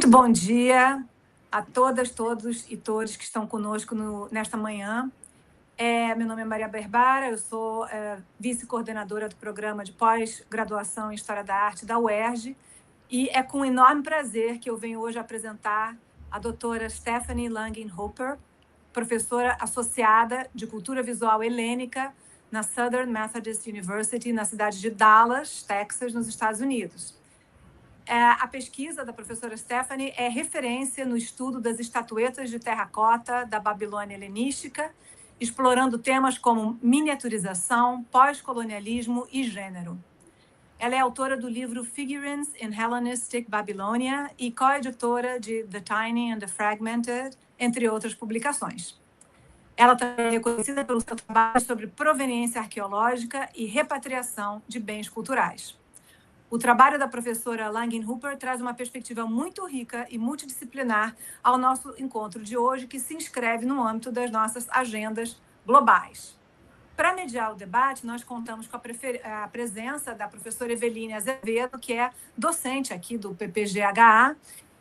Muito bom dia a todas, todos e todos que estão conosco nesta manhã. Meu nome é Maria Berbara, eu sou vice-coordenadora do programa de pós-graduação em História da Arte da UERJ, e é com enorme prazer que eu venho hoje apresentar a doutora Stephanie Langin-Hooper, professora associada de Cultura Visual Helênica na Southern Methodist University, na cidade de Dallas, Texas, nos Estados Unidos. A pesquisa da professora Stephanie é referência no estudo das estatuetas de terracota da Babilônia helenística, explorando temas como miniaturização, pós-colonialismo e gênero. Ela é autora do livro Figurines in Hellenistic Babylonia e coeditora de The Tiny and the Fragmented, entre outras publicações. Ela também é reconhecida pelo seu trabalho sobre proveniência arqueológica e repatriação de bens culturais. O trabalho da professora Langin-Hooper traz uma perspectiva muito rica e multidisciplinar ao nosso encontro de hoje, que se inscreve no âmbito das nossas agendas globais. Para mediar o debate, nós contamos com a presença da professora Evelyne Azevedo, que é docente aqui do PPGHA,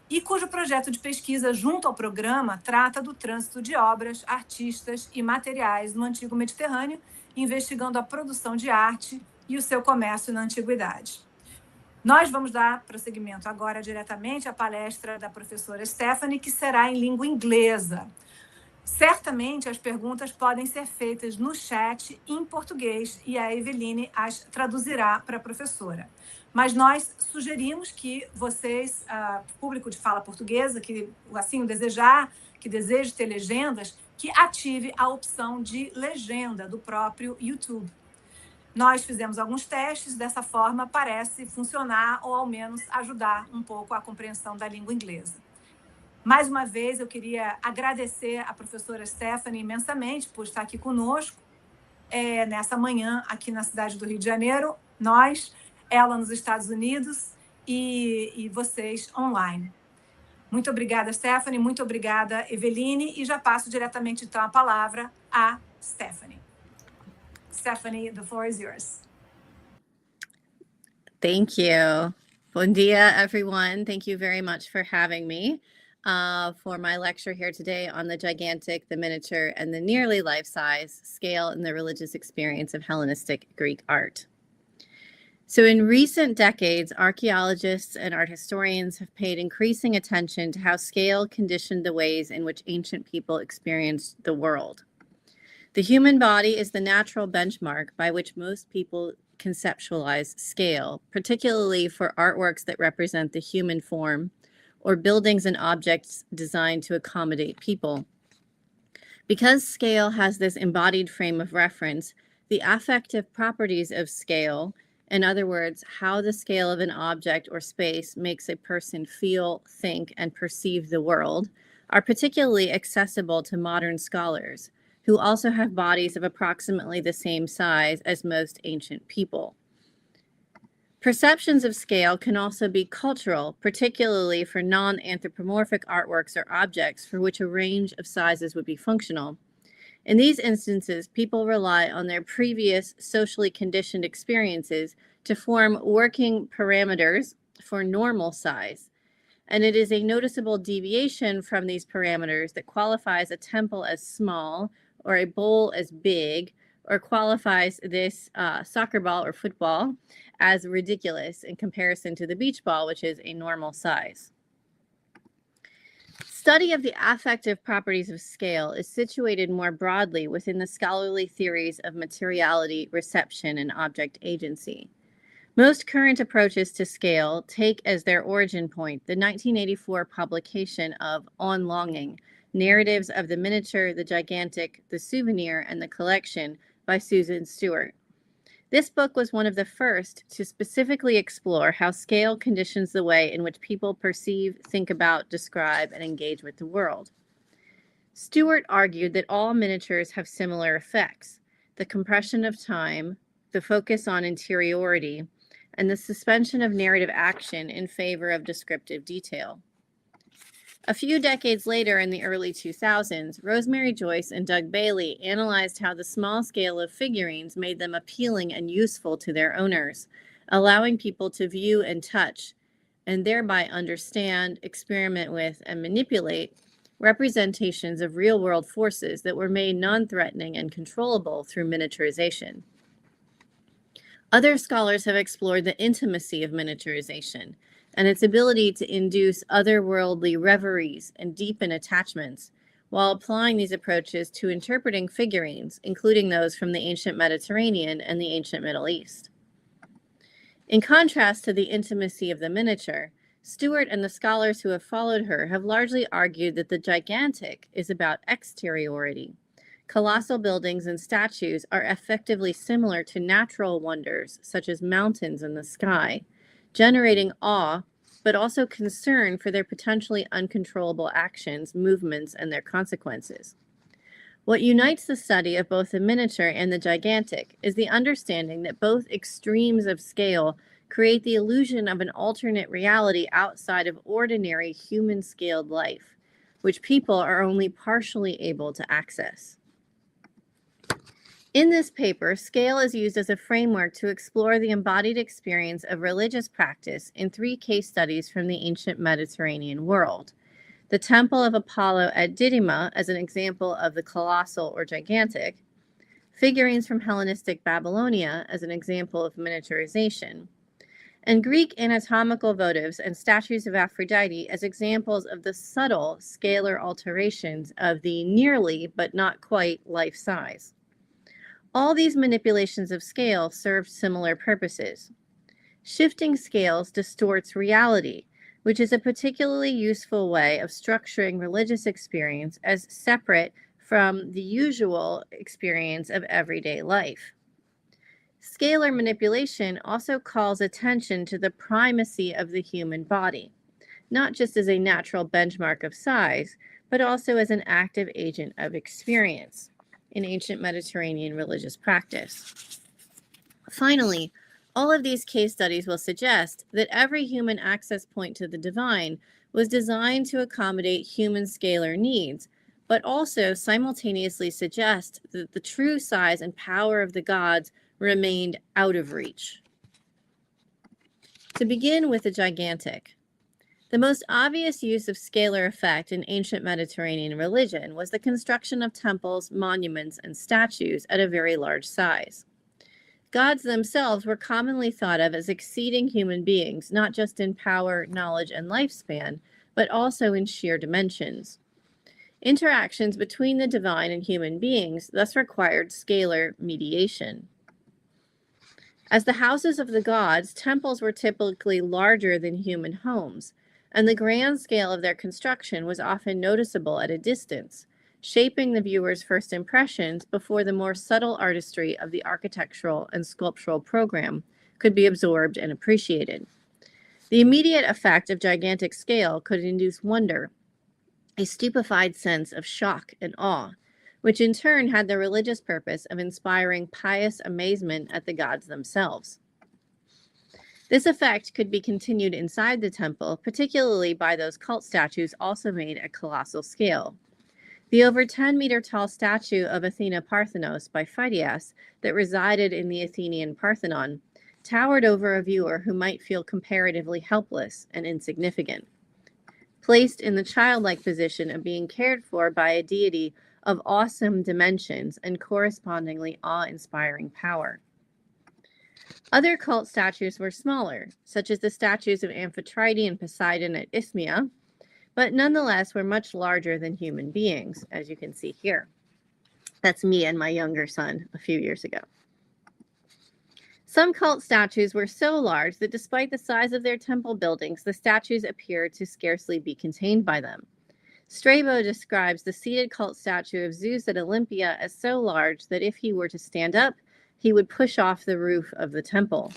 e cujo projeto de pesquisa junto ao programa trata do trânsito de obras, artistas e materiais no Antigo Mediterrâneo, investigando a produção de arte e o seu comércio na Antiguidade. Nós vamos dar prosseguimento agora diretamente à palestra da professora Stephanie, que será em língua inglesa. Certamente as perguntas podem ser feitas no chat em português e a Evelyne as traduzirá para a professora. Mas nós sugerimos que vocês, público de fala portuguesa, que assim o desejar, que deseje ter legendas, que ative a opção de legenda do próprio YouTube. Nós fizemos alguns testes, dessa forma parece funcionar ou ao menos ajudar um pouco a compreensão da língua inglesa. Mais uma vez, eu queria agradecer à professora Stephanie imensamente por estar aqui conosco nessa manhã aqui na cidade do Rio de Janeiro, ela nos Estados Unidos e vocês online. Muito obrigada, Stephanie, muito obrigada, Evelyne, e já passo diretamente então a palavra a Stephanie. Stephanie, the floor is yours. Thank you. Bom dia, everyone. Thank you very much for having me for my lecture here today on the gigantic, the miniature, and the nearly life-size scale in the religious experience of Hellenistic Greek art. So in recent decades, archaeologists and art historians have paid increasing attention to how scale conditioned the ways in which ancient people experienced the world. The human body is the natural benchmark by which most people conceptualize scale, particularly for artworks that represent the human form or buildings and objects designed to accommodate people. Because scale has this embodied frame of reference, the affective properties of scale, in other words, how the scale of an object or space makes a person feel, think, and perceive the world, are particularly accessible to modern scholars, who also have bodies of approximately the same size as most ancient people. Perceptions of scale can also be cultural, particularly for non-anthropomorphic artworks or objects for which a range of sizes would be functional. In these instances, people rely on their previous socially conditioned experiences to form working parameters for normal size. And it is a noticeable deviation from these parameters that qualifies a temple as small or a bowl as big, or qualifies this soccer ball or football as ridiculous in comparison to the beach ball, which is a normal size. Study of the affective properties of scale is situated more broadly within the scholarly theories of materiality, reception, and object agency. Most current approaches to scale take as their origin point the 1984 publication of On Longing, Narratives of the Miniature, the Gigantic, the Souvenir, and the Collection by Susan Stewart. This book was one of the first to specifically explore how scale conditions the way in which people perceive, think about, describe, and engage with the world. Stewart argued that all miniatures have similar effects: the compression of time, the focus on interiority, and the suspension of narrative action in favor of descriptive detail. A few decades later, in the early 2000s, Rosemary Joyce and Doug Bailey analyzed how the small scale of figurines made them appealing and useful to their owners, allowing people to view and touch and thereby understand, experiment with, and manipulate representations of real-world forces that were made non-threatening and controllable through miniaturization. Other scholars have explored the intimacy of miniaturization and its ability to induce otherworldly reveries and deepen attachments, while applying these approaches to interpreting figurines, including those from the ancient Mediterranean and the ancient Middle East. In contrast to the intimacy of the miniature, Stewart and the scholars who have followed her have largely argued that the gigantic is about exteriority. Colossal buildings and statues are effectively similar to natural wonders, such as mountains in the sky, generating awe, but also concern for their potentially uncontrollable actions, movements, and their consequences. What unites the study of both the miniature and the gigantic is the understanding that both extremes of scale create the illusion of an alternate reality outside of ordinary human-scaled life, which people are only partially able to access. In this paper, scale is used as a framework to explore the embodied experience of religious practice in 3 case studies from the ancient Mediterranean world. The Temple of Apollo at Didyma as an example of the colossal or gigantic, figurines from Hellenistic Babylonia as an example of miniaturization, and Greek anatomical votives and statues of Aphrodite as examples of the subtle scalar alterations of the nearly but not quite life size. All these manipulations of scale served similar purposes. Shifting scales distorts reality, which is a particularly useful way of structuring religious experience as separate from the usual experience of everyday life. Scalar manipulation also calls attention to the primacy of the human body, not just as a natural benchmark of size, but also as an active agent of experience in ancient Mediterranean religious practice. Finally, all of these case studies will suggest that every human access point to the divine was designed to accommodate human scalar needs, but also simultaneously suggest that the true size and power of the gods remained out of reach. To begin with the gigantic, the most obvious use of scalar effect in ancient Mediterranean religion was the construction of temples, monuments, and statues at a very large size. Gods themselves were commonly thought of as exceeding human beings, not just in power, knowledge, and lifespan, but also in sheer dimensions. Interactions between the divine and human beings thus required scalar mediation. As the houses of the gods, temples were typically larger than human homes, and the grand scale of their construction was often noticeable at a distance, shaping the viewer's first impressions before the more subtle artistry of the architectural and sculptural program could be absorbed and appreciated. The immediate effect of gigantic scale could induce wonder, a stupefied sense of shock and awe, which in turn had the religious purpose of inspiring pious amazement at the gods themselves. This effect could be continued inside the temple, particularly by those cult statues also made at colossal scale. The over 10-meter tall statue of Athena Parthenos by Phidias that resided in the Athenian Parthenon towered over a viewer who might feel comparatively helpless and insignificant, placed in the childlike position of being cared for by a deity of awesome dimensions and correspondingly awe-inspiring power. Other cult statues were smaller, such as the statues of Amphitrite and Poseidon at Isthmia, but nonetheless were much larger than human beings, as you can see here. That's me and my younger son a few years ago. Some cult statues were so large that despite the size of their temple buildings, the statues appeared to scarcely be contained by them. Strabo describes the seated cult statue of Zeus at Olympia as so large that if he were to stand up, he would push off the roof of the temple.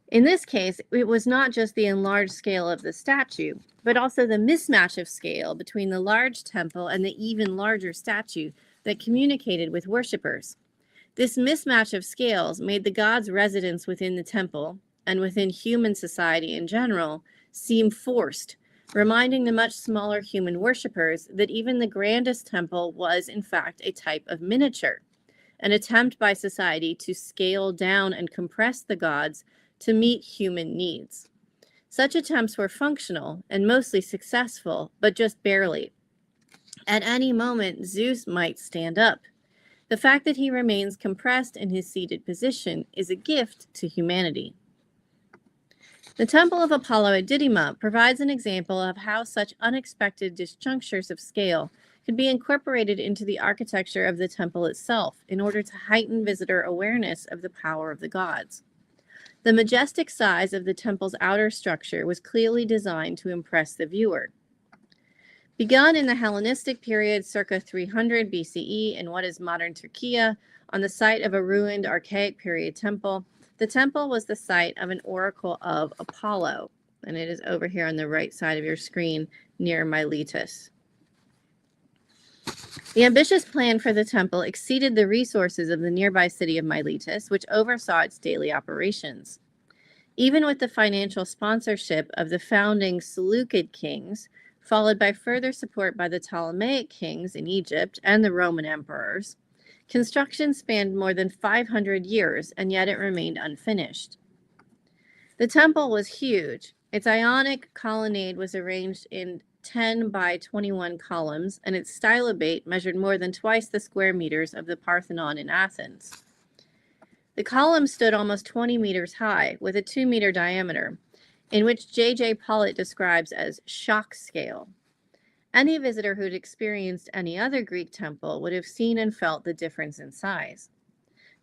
In this case, it was not just the enlarged scale of the statue, but also the mismatch of scale between the large temple and the even larger statue that communicated with worshippers. This mismatch of scales made the gods' residence within the temple, and within human society in general, seem forced, reminding the much smaller human worshippers that even the grandest temple was, in fact, a type of miniature, an attempt by society to scale down and compress the gods to meet human needs. Such attempts were functional and mostly successful, but just barely. At any moment, Zeus might stand up. The fact that he remains compressed in his seated position is a gift to humanity. The Temple of Apollo at Didyma provides an example of how such unexpected disjunctures of scale could be incorporated into the architecture of the temple itself in order to heighten visitor awareness of the power of the gods. The majestic size of the temple's outer structure was clearly designed to impress the viewer. Begun in the Hellenistic period circa 300 BCE in what is modern Turkey, on the site of a ruined archaic period temple, the temple was the site of an oracle of Apollo, and it is over here on the right side of your screen near Miletus. The ambitious plan for the temple exceeded the resources of the nearby city of Miletus, which oversaw its daily operations. Even with the financial sponsorship of the founding Seleucid kings, followed by further support by the Ptolemaic kings in Egypt and the Roman emperors, construction spanned more than 500 years, and yet it remained unfinished. The temple was huge. Its Ionic colonnade was arranged in 10 by 21 columns, and its stylobate measured more than twice the square meters of the Parthenon in Athens. The columns stood almost 20 meters high, with a 2-meter diameter, in which J.J. Pollitt describes as shock scale. Any visitor who'd experienced any other Greek temple would have seen and felt the difference in size.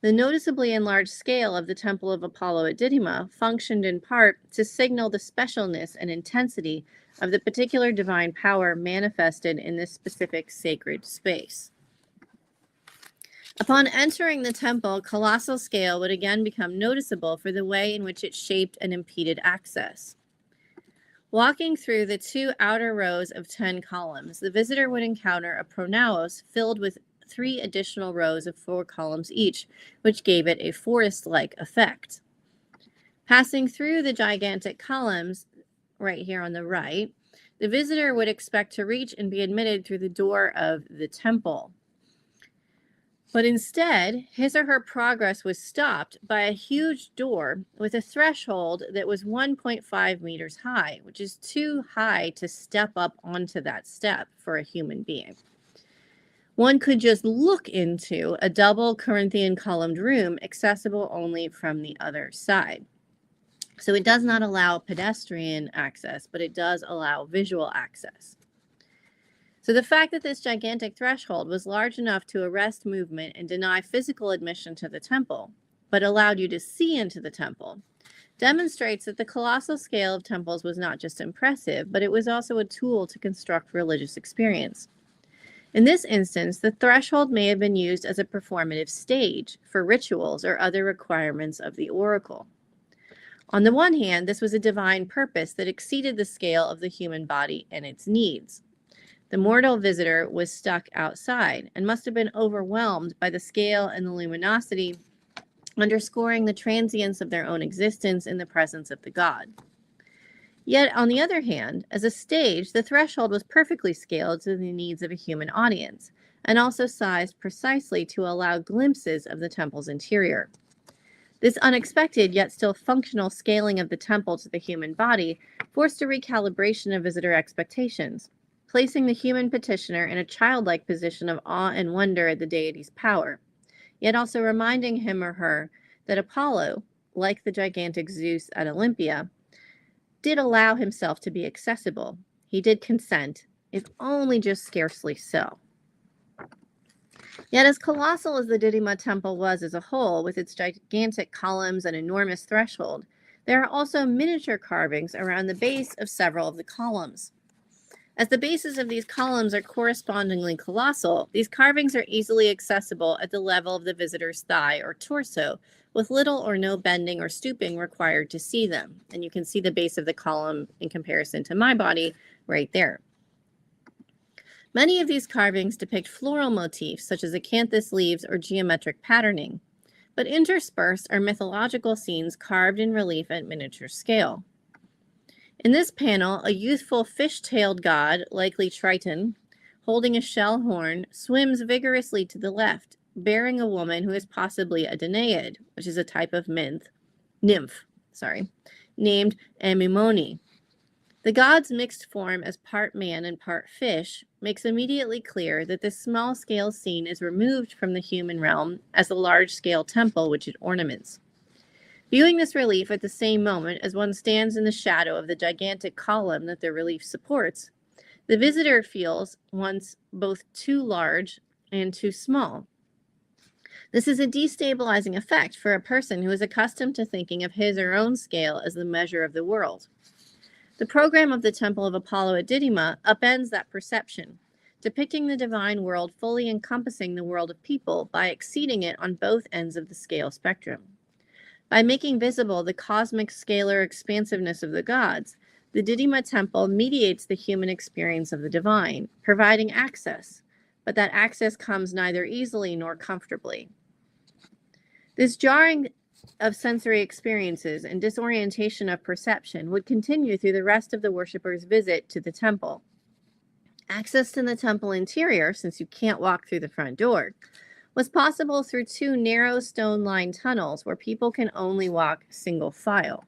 The noticeably enlarged scale of the Temple of Apollo at Didyma functioned in part to signal the specialness and intensity of the particular divine power manifested in this specific sacred space. Upon entering the temple, colossal scale would again become noticeable for the way in which it shaped and impeded access. Walking through the 2 outer rows of 10 columns, the visitor would encounter a pronaos filled with 3 additional rows of 4 columns each, which gave it a forest-like effect. Passing through the gigantic columns, right here on the right, the visitor would expect to reach and be admitted through the door of the temple. But instead, his or her progress was stopped by a huge door with a threshold that was 1.5 meters high, which is too high to step up onto that step for a human being. One could just look into a double Corinthian columned room accessible only from the other side. So it does not allow pedestrian access, but it does allow visual access. So the fact that this gigantic threshold was large enough to arrest movement and deny physical admission to the temple, but allowed you to see into the temple, demonstrates that the colossal scale of temples was not just impressive, but it was also a tool to construct religious experience. In this instance, the threshold may have been used as a performative stage for rituals or other requirements of the oracle. On the one hand, this was a divine purpose that exceeded the scale of the human body and its needs. The mortal visitor was stuck outside and must have been overwhelmed by the scale and the luminosity, underscoring the transience of their own existence in the presence of the god. Yet, on the other hand, as a stage, the threshold was perfectly scaled to the needs of a human audience, and also sized precisely to allow glimpses of the temple's interior. This unexpected yet still functional scaling of the temple to the human body forced a recalibration of visitor expectations, placing the human petitioner in a childlike position of awe and wonder at the deity's power, yet also reminding him or her that Apollo, like the gigantic Zeus at Olympia, did allow himself to be accessible. He did consent, if only just scarcely so. Yet as colossal as the Didyma temple was as a whole, with its gigantic columns and enormous threshold, there are also miniature carvings around the base of several of the columns. As the bases of these columns are correspondingly colossal, these carvings are easily accessible at the level of the visitor's thigh or torso, with little or no bending or stooping required to see them. And you can see the base of the column in comparison to my body right there. Many of these carvings depict floral motifs, such as acanthus leaves or geometric patterning, but interspersed are mythological scenes carved in relief at miniature scale. In this panel, a youthful fish-tailed god, likely Triton, holding a shell horn, swims vigorously to the left, bearing a woman who is possibly a Danaid, which is a type of nymph, named Amimoni. The god's mixed form as part man and part fish makes immediately clear that this small-scale scene is removed from the human realm as the large-scale temple which it ornaments. Viewing this relief at the same moment as one stands in the shadow of the gigantic column that the relief supports, the visitor feels once both too large and too small. This is a destabilizing effect for a person who is accustomed to thinking of his or her own scale as the measure of the world. The program of the Temple of Apollo at Didyma upends that perception, depicting the divine world fully encompassing the world of people by exceeding it on both ends of the scale spectrum. By making visible the cosmic scalar expansiveness of the gods, the Didyma temple mediates the human experience of the divine, providing access, but that access comes neither easily nor comfortably. This jarring of sensory experiences and disorientation of perception would continue through the rest of the worshippers' visit to the temple. Access to the temple interior, since you can't walk through the front door, was possible through two narrow stone-lined tunnels where people can only walk single file.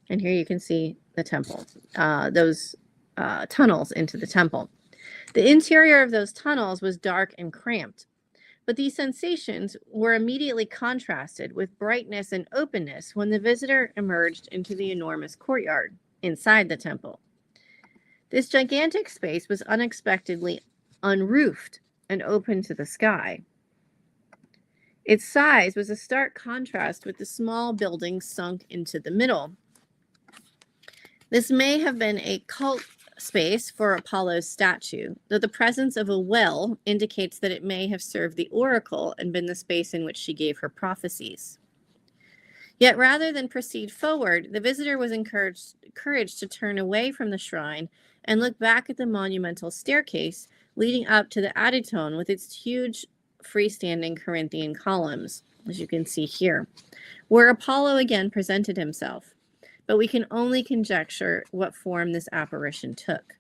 And here you can see the temple, those tunnels into the temple. The interior of those tunnels was dark and cramped, but these sensations were immediately contrasted with brightness and openness when the visitor emerged into the enormous courtyard inside the temple. This gigantic space was unexpectedly unroofed and open to the sky. Its size was a stark contrast with the small buildings sunk into the middle. This may have been a cult space for Apollo's statue, though the presence of a well indicates that it may have served the oracle and been the space in which she gave her prophecies. Yet rather than proceed forward, the visitor was encouraged to turn away from the shrine and look back at the monumental staircase leading up to the edition with its huge freestanding Corinthian columns, as you can see here, where Apollo again presented himself. But we can only conjecture what form this apparition took.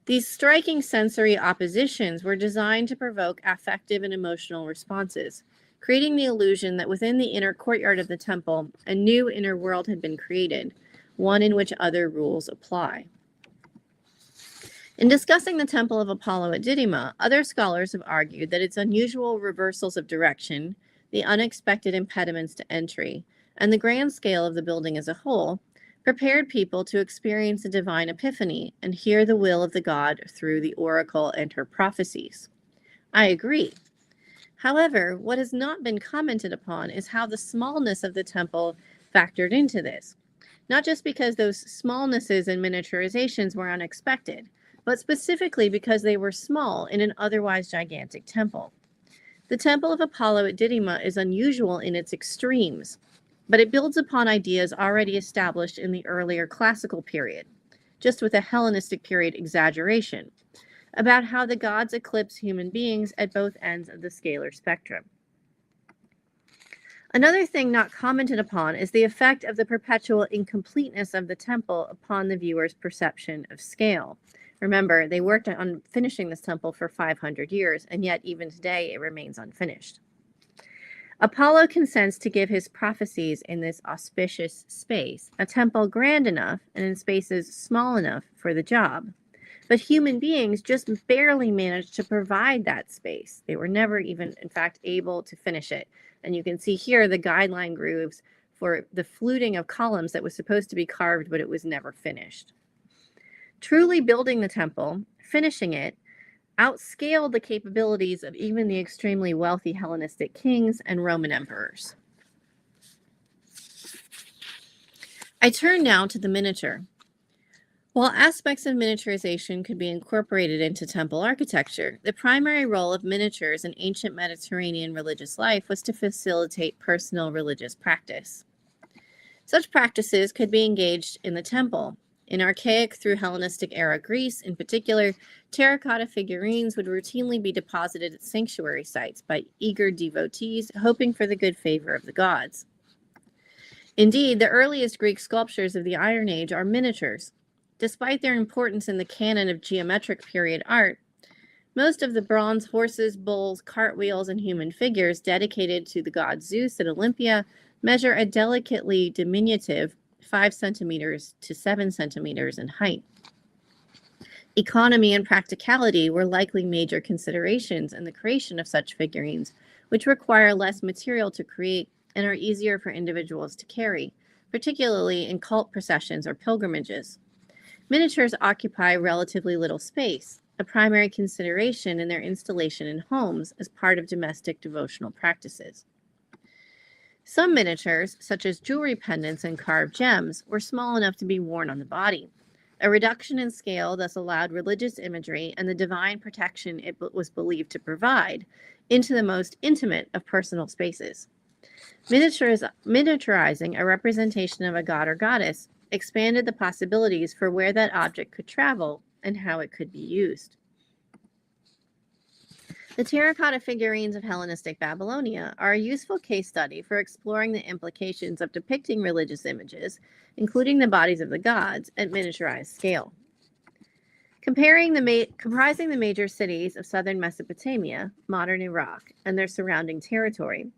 These striking sensory oppositions were designed to provoke affective and emotional responses, creating the illusion that within the inner courtyard of the temple, a new inner world had been created, one in which other rules apply. In discussing the Temple of Apollo at Didyma, other scholars have argued that its unusual reversals of direction, the unexpected impediments to entry, and the grand scale of the building as a whole, prepared people to experience a divine epiphany and hear the will of the god through the oracle and her prophecies. I agree. However, what has not been commented upon is how the smallness of the temple factored into this, not just because those smallnesses and miniaturizations were unexpected, but specifically because they were small in an otherwise gigantic temple. The Temple of Apollo at Didyma is unusual in its extremes, but it builds upon ideas already established in the earlier classical period, just with a Hellenistic period exaggeration, about how the gods eclipse human beings at both ends of the scalar spectrum. Another thing not commented upon is the effect of the perpetual incompleteness of the temple upon the viewer's perception of scale. Remember, they worked on finishing this temple for 500 years, and yet even today it remains unfinished. Apollo consents to give his prophecies in this auspicious space, a temple grand enough and in spaces small enough for the job. But human beings just barely managed to provide that space. They were never even, in fact, able to finish it. And you can see here the guideline grooves for the fluting of columns that was supposed to be carved, but it was never finished. Truly building the temple, finishing it, outscaled the capabilities of even the extremely wealthy Hellenistic kings and Roman emperors. I turn now to the miniature. While aspects of miniaturization could be incorporated into temple architecture, the primary role of miniatures in ancient Mediterranean religious life was to facilitate personal religious practice. Such practices could be engaged in the temple. In archaic through Hellenistic era Greece, in particular, terracotta figurines would routinely be deposited at sanctuary sites by eager devotees hoping for the good favor of the gods. Indeed, the earliest Greek sculptures of the Iron Age are miniatures. Despite their importance in the canon of geometric period art, most of the bronze horses, bulls, cartwheels, and human figures dedicated to the god Zeus at Olympia measure a delicately diminutive 5 centimeters to 7 centimeters in height. Economy and practicality were likely major considerations in the creation of such figurines, which require less material to create and are easier for individuals to carry, particularly in cult processions or pilgrimages. Miniatures occupy relatively little space, a primary consideration in their installation in homes as part of domestic devotional practices. Some miniatures, such as jewelry pendants and carved gems, were small enough to be worn on the body. A reduction in scale thus allowed religious imagery and the divine protection it was believed to provide into the most intimate of personal spaces. Miniaturizing a representation of a god or goddess expanded the possibilities for where that object could travel and how it could be used. The terracotta figurines of Hellenistic Babylonia are a useful case study for exploring the implications of depicting religious images, including the bodies of the gods, at miniaturized scale. Comprising the major cities of southern Mesopotamia, modern Iraq, and their surrounding territory,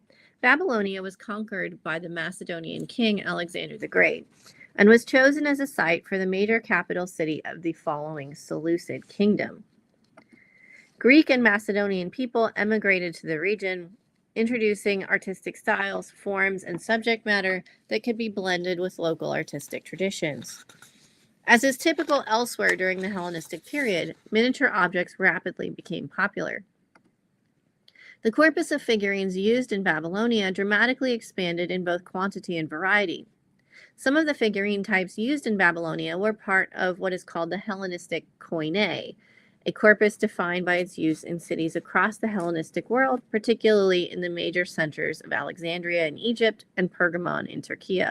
Babylonia was conquered by the Macedonian king Alexander the Great, and was chosen as a site for the major capital city of the following Seleucid kingdom. Greek and Macedonian people emigrated to the region, introducing artistic styles, forms, and subject matter that could be blended with local artistic traditions. As is typical elsewhere during the Hellenistic period, miniature objects rapidly became popular. The corpus of figurines used in Babylonia dramatically expanded in both quantity and variety. Some of the figurine types used in Babylonia were part of what is called the Hellenistic koine, a corpus defined by its use in cities across the Hellenistic world, particularly in the major centers of Alexandria in Egypt and Pergamon in Turkey.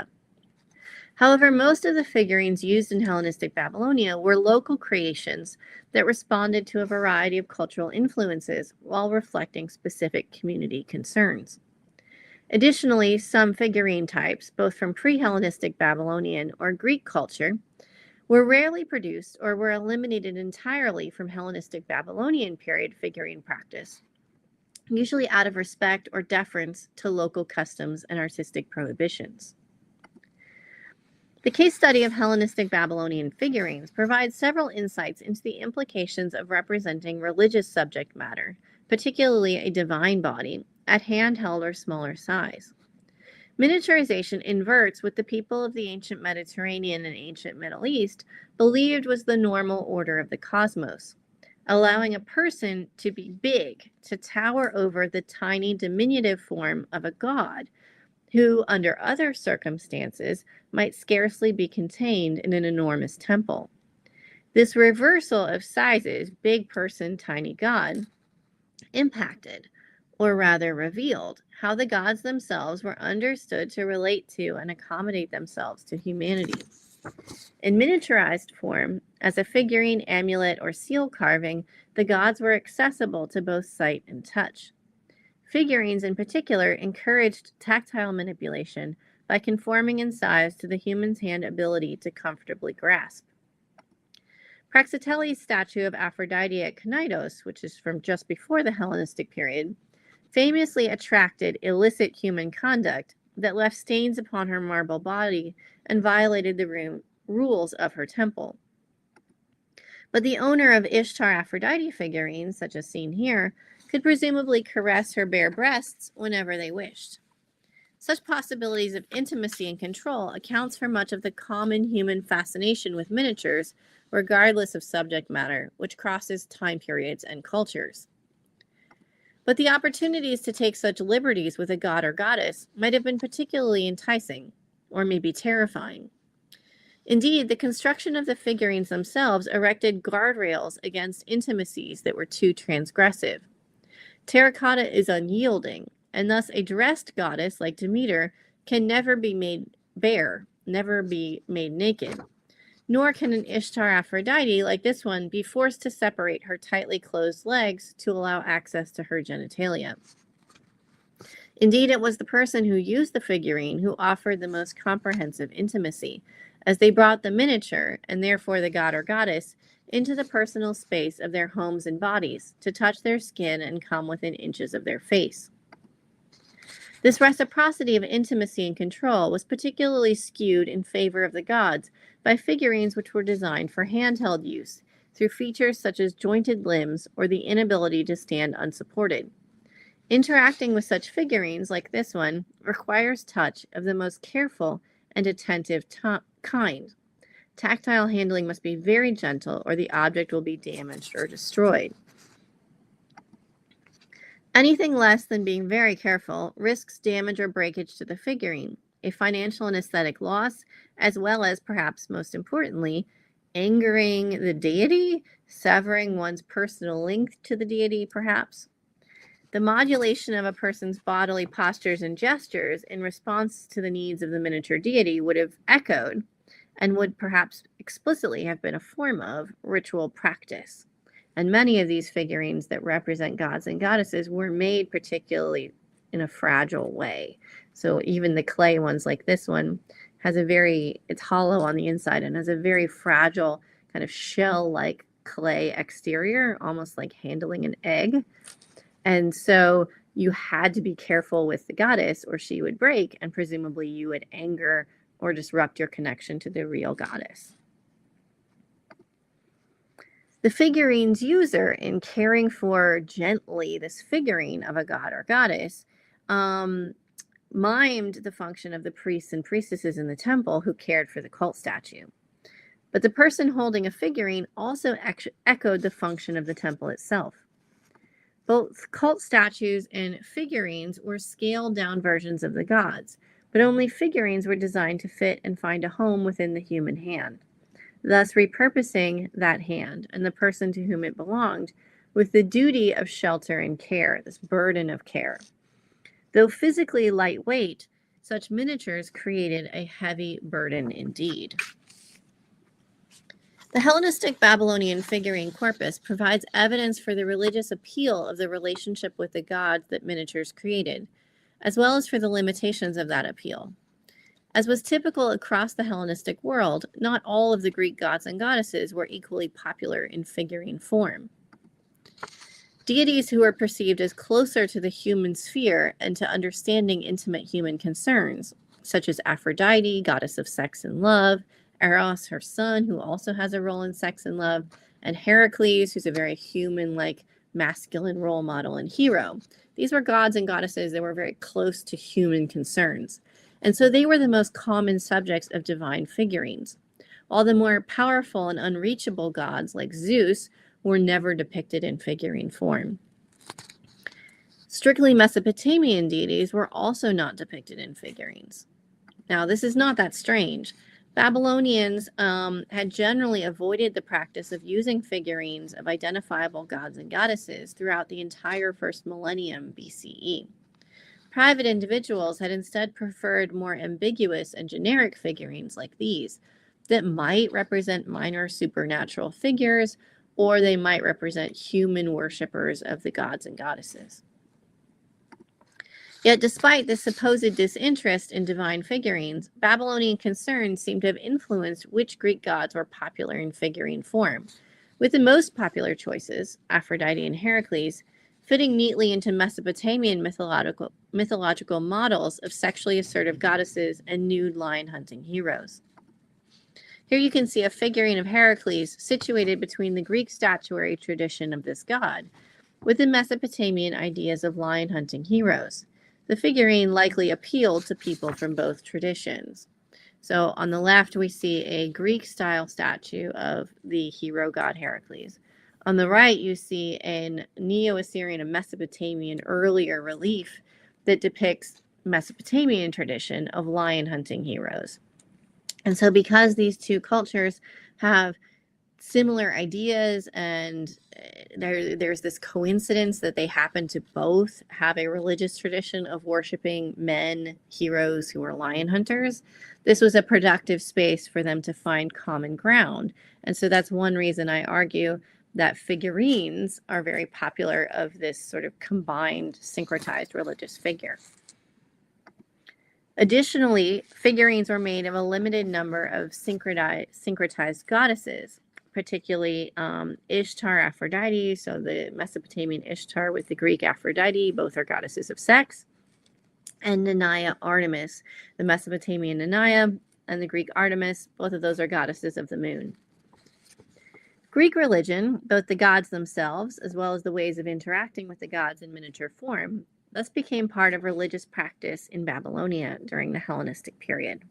However, most of the figurines used in Hellenistic Babylonia were local creations that responded to a variety of cultural influences while reflecting specific community concerns. Additionally, some figurine types, both from pre-Hellenistic Babylonian or Greek culture, were rarely produced or were eliminated entirely from Hellenistic Babylonian period figurine practice, usually out of respect or deference to local customs and artistic prohibitions. The case study of Hellenistic Babylonian figurines provides several insights into the implications of representing religious subject matter, particularly a divine body, at handheld or smaller size. Miniaturization inverts what the people of the ancient Mediterranean and ancient Middle East believed was the normal order of the cosmos, allowing a person to be big, to tower over the tiny diminutive form of a god, who, under other circumstances, might scarcely be contained in an enormous temple. This reversal of sizes, big person, tiny god, impacted, or rather revealed, how the gods themselves were understood to relate to and accommodate themselves to humanity. In miniaturized form, as a figurine, amulet, or seal carving, the gods were accessible to both sight and touch. Figurines in particular encouraged tactile manipulation by conforming in size to the human's hand ability to comfortably grasp. Praxiteles' statue of Aphrodite at Knidos, which is from just before the Hellenistic period, famously attracted illicit human conduct that left stains upon her marble body and violated the rules of her temple. But the owner of Ishtar Aphrodite figurines, such as seen here, could presumably caress her bare breasts whenever they wished. Such possibilities of intimacy and control accounts for much of the common human fascination with miniatures, regardless of subject matter, which crosses time periods and cultures. But the opportunities to take such liberties with a god or goddess might have been particularly enticing, or maybe terrifying. Indeed, the construction of the figurines themselves erected guardrails against intimacies that were too transgressive. Terracotta is unyielding, and thus a dressed goddess like Demeter can never be made bare, never be made naked. Nor can an Ishtar Aphrodite like this one be forced to separate her tightly closed legs to allow access to her genitalia. Indeed, it was the person who used the figurine who offered the most comprehensive intimacy, as they brought the miniature, and therefore the god or goddess, into the personal space of their homes and bodies to touch their skin and come within inches of their face. This reciprocity of intimacy and control was particularly skewed in favor of the gods by figurines which were designed for handheld use, through features such as jointed limbs or the inability to stand unsupported. Interacting with such figurines, like this one, requires touch of the most careful and attentive kind. Tactile handling must be very gentle, or the object will be damaged or destroyed. Anything less than being very careful risks damage or breakage to the figurine, a financial and aesthetic loss, as well as, perhaps most importantly, angering the deity, severing one's personal link to the deity, perhaps. The modulation of a person's bodily postures and gestures in response to the needs of the miniature deity would have echoed, and would perhaps explicitly have been a form of, ritual practice. And many of these figurines that represent gods and goddesses were made particularly in a fragile way. So even the clay ones, like this one, it's hollow on the inside and has a very fragile kind of shell-like clay exterior, almost like handling an egg. And so you had to be careful with the goddess or she would break, and presumably you would anger or disrupt your connection to the real goddess. The figurine's user, in caring for gently this figurine of a god or goddess, mimed the function of the priests and priestesses in the temple who cared for the cult statue. But the person holding a figurine also echoed the function of the temple itself. Both cult statues and figurines were scaled-down versions of the gods, but only figurines were designed to fit and find a home within the human hand, thus repurposing that hand and the person to whom it belonged with the duty of shelter and care, this burden of care. Though physically lightweight, such miniatures created a heavy burden indeed. The Hellenistic Babylonian figurine corpus provides evidence for the religious appeal of the relationship with the gods that miniatures created, as well as for the limitations of that appeal. As was typical across the Hellenistic world, not all of the Greek gods and goddesses were equally popular in figurine form. Deities who were perceived as closer to the human sphere and to understanding intimate human concerns, such as Aphrodite, goddess of sex and love, Eros, her son, who also has a role in sex and love, and Heracles, who's a very human-like masculine role model and hero. These were gods and goddesses that were very close to human concerns. And so they were the most common subjects of divine figurines, while the more powerful and unreachable gods, like Zeus, were never depicted in figurine form. Strictly Mesopotamian deities were also not depicted in figurines. Now, this is not that strange. Babylonians had generally avoided the practice of using figurines of identifiable gods and goddesses throughout the entire first millennium BCE. Private individuals had instead preferred more ambiguous and generic figurines like these that might represent minor supernatural figures, or they might represent human worshippers of the gods and goddesses. Yet despite this supposed disinterest in divine figurines, Babylonian concerns seem to have influenced which Greek gods were popular in figurine form, with the most popular choices, Aphrodite and Heracles, fitting neatly into Mesopotamian mythological models of sexually assertive goddesses and nude lion-hunting heroes. Here you can see a figurine of Heracles situated between the Greek statuary tradition of this god, with the Mesopotamian ideas of lion-hunting heroes. The figurine likely appealed to people from both traditions. So on the left, we see a Greek-style statue of the hero god Heracles. On the right, you see a Neo-Assyrian and Mesopotamian earlier relief that depicts Mesopotamian tradition of lion-hunting heroes. And so because these two cultures have similar ideas and there's this coincidence that they happen to both have a religious tradition of worshiping men, heroes who are lion hunters, this was a productive space for them to find common ground. And so that's one reason I argue that figurines are very popular of this sort of combined syncretized religious figure. Additionally, figurines were made of a limited number of syncretized goddesses, particularly Ishtar, Aphrodite, so the Mesopotamian Ishtar with the Greek Aphrodite, both are goddesses of sex. and Nenaya Artemis, the Mesopotamian Nenaya and the Greek Artemis. Both of those are goddesses of the moon. Greek religion, both the gods themselves as well as the ways of interacting with the gods in miniature form, thus became part of religious practice in Babylonia during the Hellenistic period.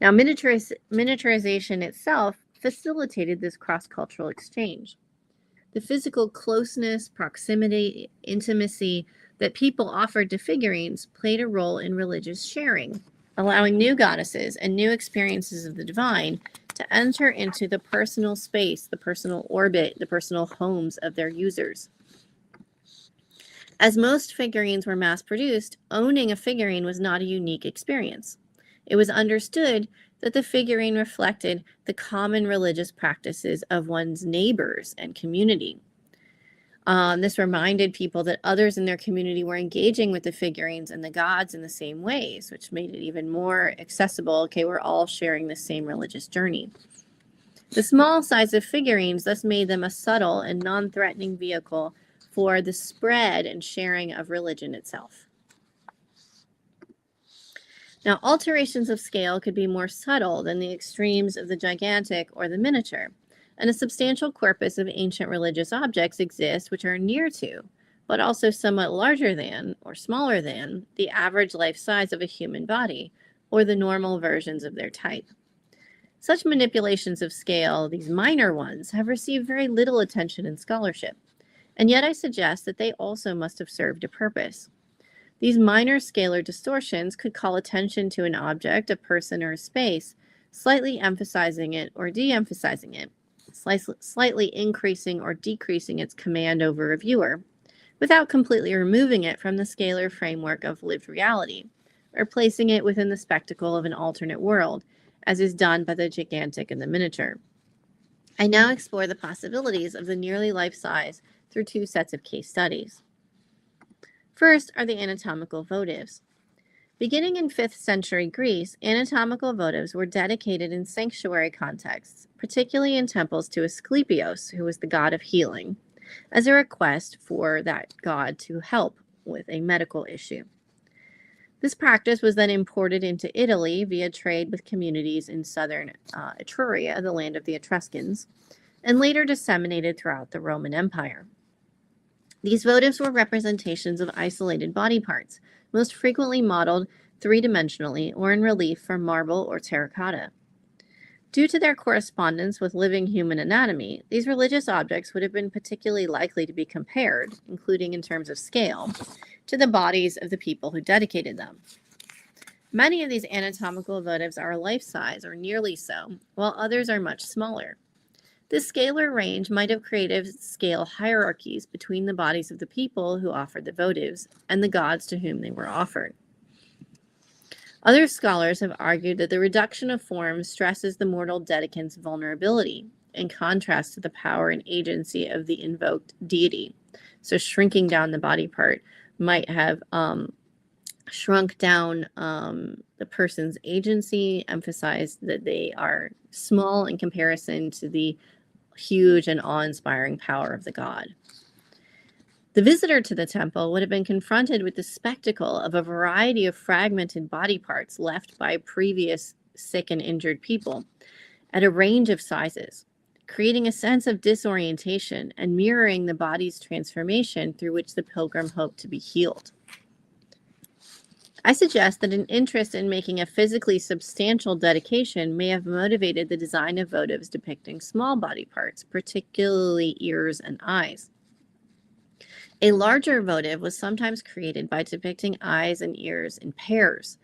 Now, miniaturization itself facilitated this cross-cultural exchange. The physical closeness, proximity, intimacy that people offered to figurines played a role in religious sharing, allowing new goddesses and new experiences of the divine to enter into the personal space, the personal orbit, the personal homes of their users. As most figurines were mass-produced, owning a figurine was not a unique experience. It was understood that the figurine reflected the common religious practices of one's neighbors and community. This reminded people that others in their community were engaging with the figurines and the gods in the same ways, which made it even more accessible. Okay, we're all sharing the same religious journey. The small size of figurines thus made them a subtle and non-threatening vehicle for the spread and sharing of religion itself. Now, alterations of scale could be more subtle than the extremes of the gigantic or the miniature, and a substantial corpus of ancient religious objects exists which are near to, but also somewhat larger than or smaller than the average life size of a human body, or the normal versions of their type. Such manipulations of scale, these minor ones, have received very little attention in scholarship, and yet I suggest that they also must have served a purpose. These minor scalar distortions could call attention to an object, a person, or a space, slightly emphasizing it or de-emphasizing it, slightly increasing or decreasing its command over a viewer, without completely removing it from the scalar framework of lived reality, or placing it within the spectacle of an alternate world, as is done by the gigantic and the miniature. I now explore the possibilities of the nearly life-size through two sets of case studies. First are the anatomical votives. Beginning in 5th century Greece, anatomical votives were dedicated in sanctuary contexts, particularly in temples to Asclepios, who was the god of healing, as a request for that god to help with a medical issue. This practice was then imported into Italy via trade with communities in southern Etruria, the land of the Etruscans, and later disseminated throughout the Roman Empire. These votives were representations of isolated body parts, most frequently modeled three-dimensionally or in relief from marble or terracotta. Due to their correspondence with living human anatomy, these religious objects would have been particularly likely to be compared, including in terms of scale, to the bodies of the people who dedicated them. Many of these anatomical votives are life-size or nearly so, while others are much smaller. This scalar range might have created scale hierarchies between the bodies of the people who offered the votives and the gods to whom they were offered. Other scholars have argued that the reduction of form stresses the mortal dedicant's vulnerability, in contrast to the power and agency of the invoked deity. So shrinking down the body part might have shrunk down the person's agency, emphasized that they are small in comparison to the huge and awe-inspiring power of the god. The visitor to the temple would have been confronted with the spectacle of a variety of fragmented body parts left by previous sick and injured people at a range of sizes, creating a sense of disorientation and mirroring the body's transformation through which the pilgrim hoped to be healed. I suggest that an interest in making a physically substantial dedication may have motivated the design of votives depicting small body parts, particularly ears and eyes. A larger votive was sometimes created by depicting eyes and ears in pairs,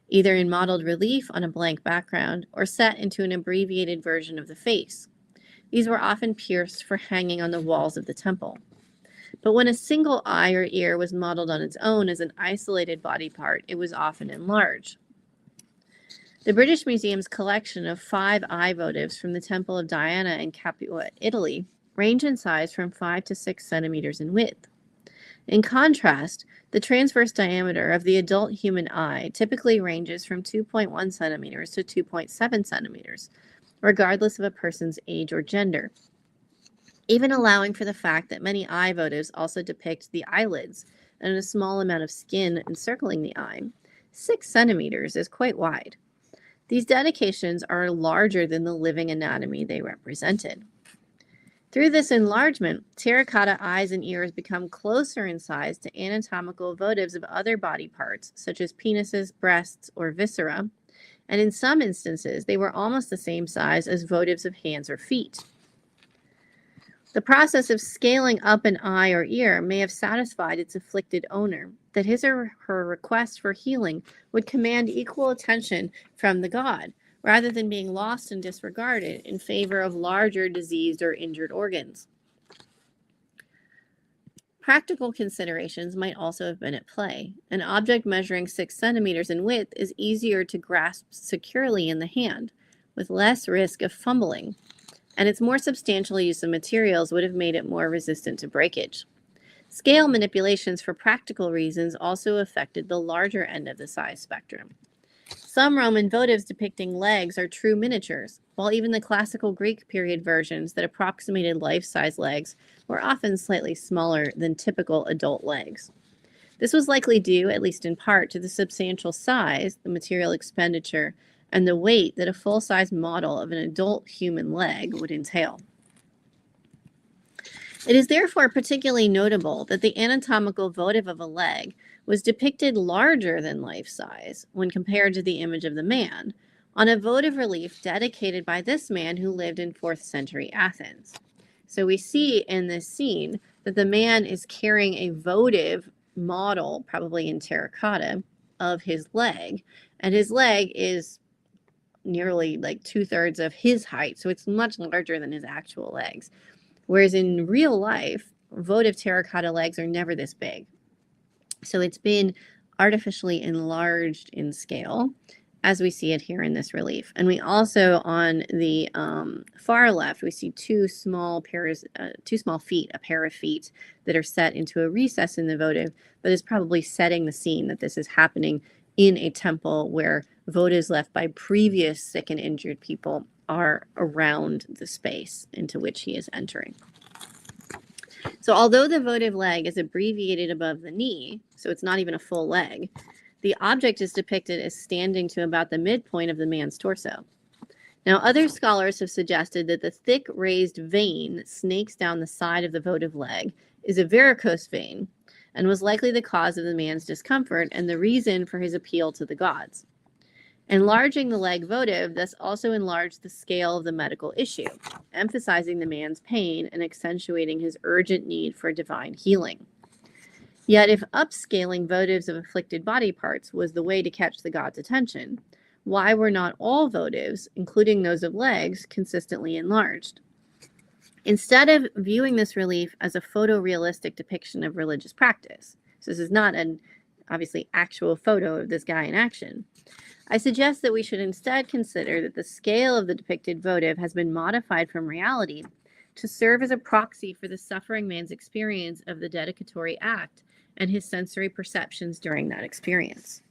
either in modeled relief on a blank background or set into an abbreviated version of the face. These were often pierced for hanging on the walls of the temple. But when a single eye or ear was modeled on its own as an isolated body part, it was often enlarged. The British Museum's collection of 5 eye votives from the Temple of Diana in Capua, Italy, range in size from 5 to 6 centimeters in width. In contrast, the transverse diameter of the adult human eye typically ranges from 2.1 centimeters to 2.7 centimeters, regardless of a person's age or gender, even allowing for the fact that many eye votives also depict the eyelids, and a small amount of skin encircling the eye, 6 centimeters is quite wide. These dedications are larger than the living anatomy they represented. Through this enlargement, terracotta eyes and ears become closer in size to anatomical votives of other body parts, such as penises, breasts, or viscera, and in some instances, they were almost the same size as votives of hands or feet. The process of scaling up an eye or ear may have satisfied its afflicted owner, that his or her request for healing would command equal attention from the god, rather than being lost and disregarded in favor of larger diseased or injured organs. Practical considerations might also have been at play. An object measuring 6 centimeters in width is easier to grasp securely in the hand, with less risk of fumbling, and its more substantial use of materials would have made it more resistant to breakage. Scale manipulations for practical reasons also affected the larger end of the size spectrum. Some Roman votives depicting legs are true miniatures, while even the classical Greek period versions that approximated life-size legs were often slightly smaller than typical adult legs. This was likely due, at least in part, to the substantial size, the material expenditure, and the weight that a full-size model of an adult human leg would entail. It is therefore particularly notable that the anatomical votive of a leg was depicted larger than life size when compared to the image of the man on a votive relief dedicated by this man who lived in 4th century Athens. So we see in this scene that the man is carrying a votive model, probably in terracotta, of his leg, and his leg is nearly like 2/3 of his height, so it's much larger than his actual legs. Whereas in real life, votive terracotta legs are never this big. So it's been artificially enlarged in scale, as we see it here in this relief. And we also, on the far left, we see two small feet, a pair of feet that are set into a recess in the votive, that is probably setting the scene that this is happening in a temple where votives left by previous sick and injured people are around the space into which he is entering. So although the votive leg is abbreviated above the knee, so it's not even a full leg, the object is depicted as standing to about the midpoint of the man's torso. Now, other scholars have suggested that the thick raised vein that snakes down the side of the votive leg is a varicose vein and was likely the cause of the man's discomfort and the reason for his appeal to the gods. Enlarging the leg votive thus also enlarged the scale of the medical issue, emphasizing the man's pain and accentuating his urgent need for divine healing. Yet if upscaling votives of afflicted body parts was the way to catch the god's attention, why were not all votives, including those of legs, consistently enlarged? Instead of viewing this relief as a photorealistic depiction of religious practice, so this is not an obviously actual photo of this guy in action, I suggest that we should instead consider that the scale of the depicted votive has been modified from reality to serve as a proxy for the suffering man's experience of the dedicatory act and his sensory perceptions during that experience.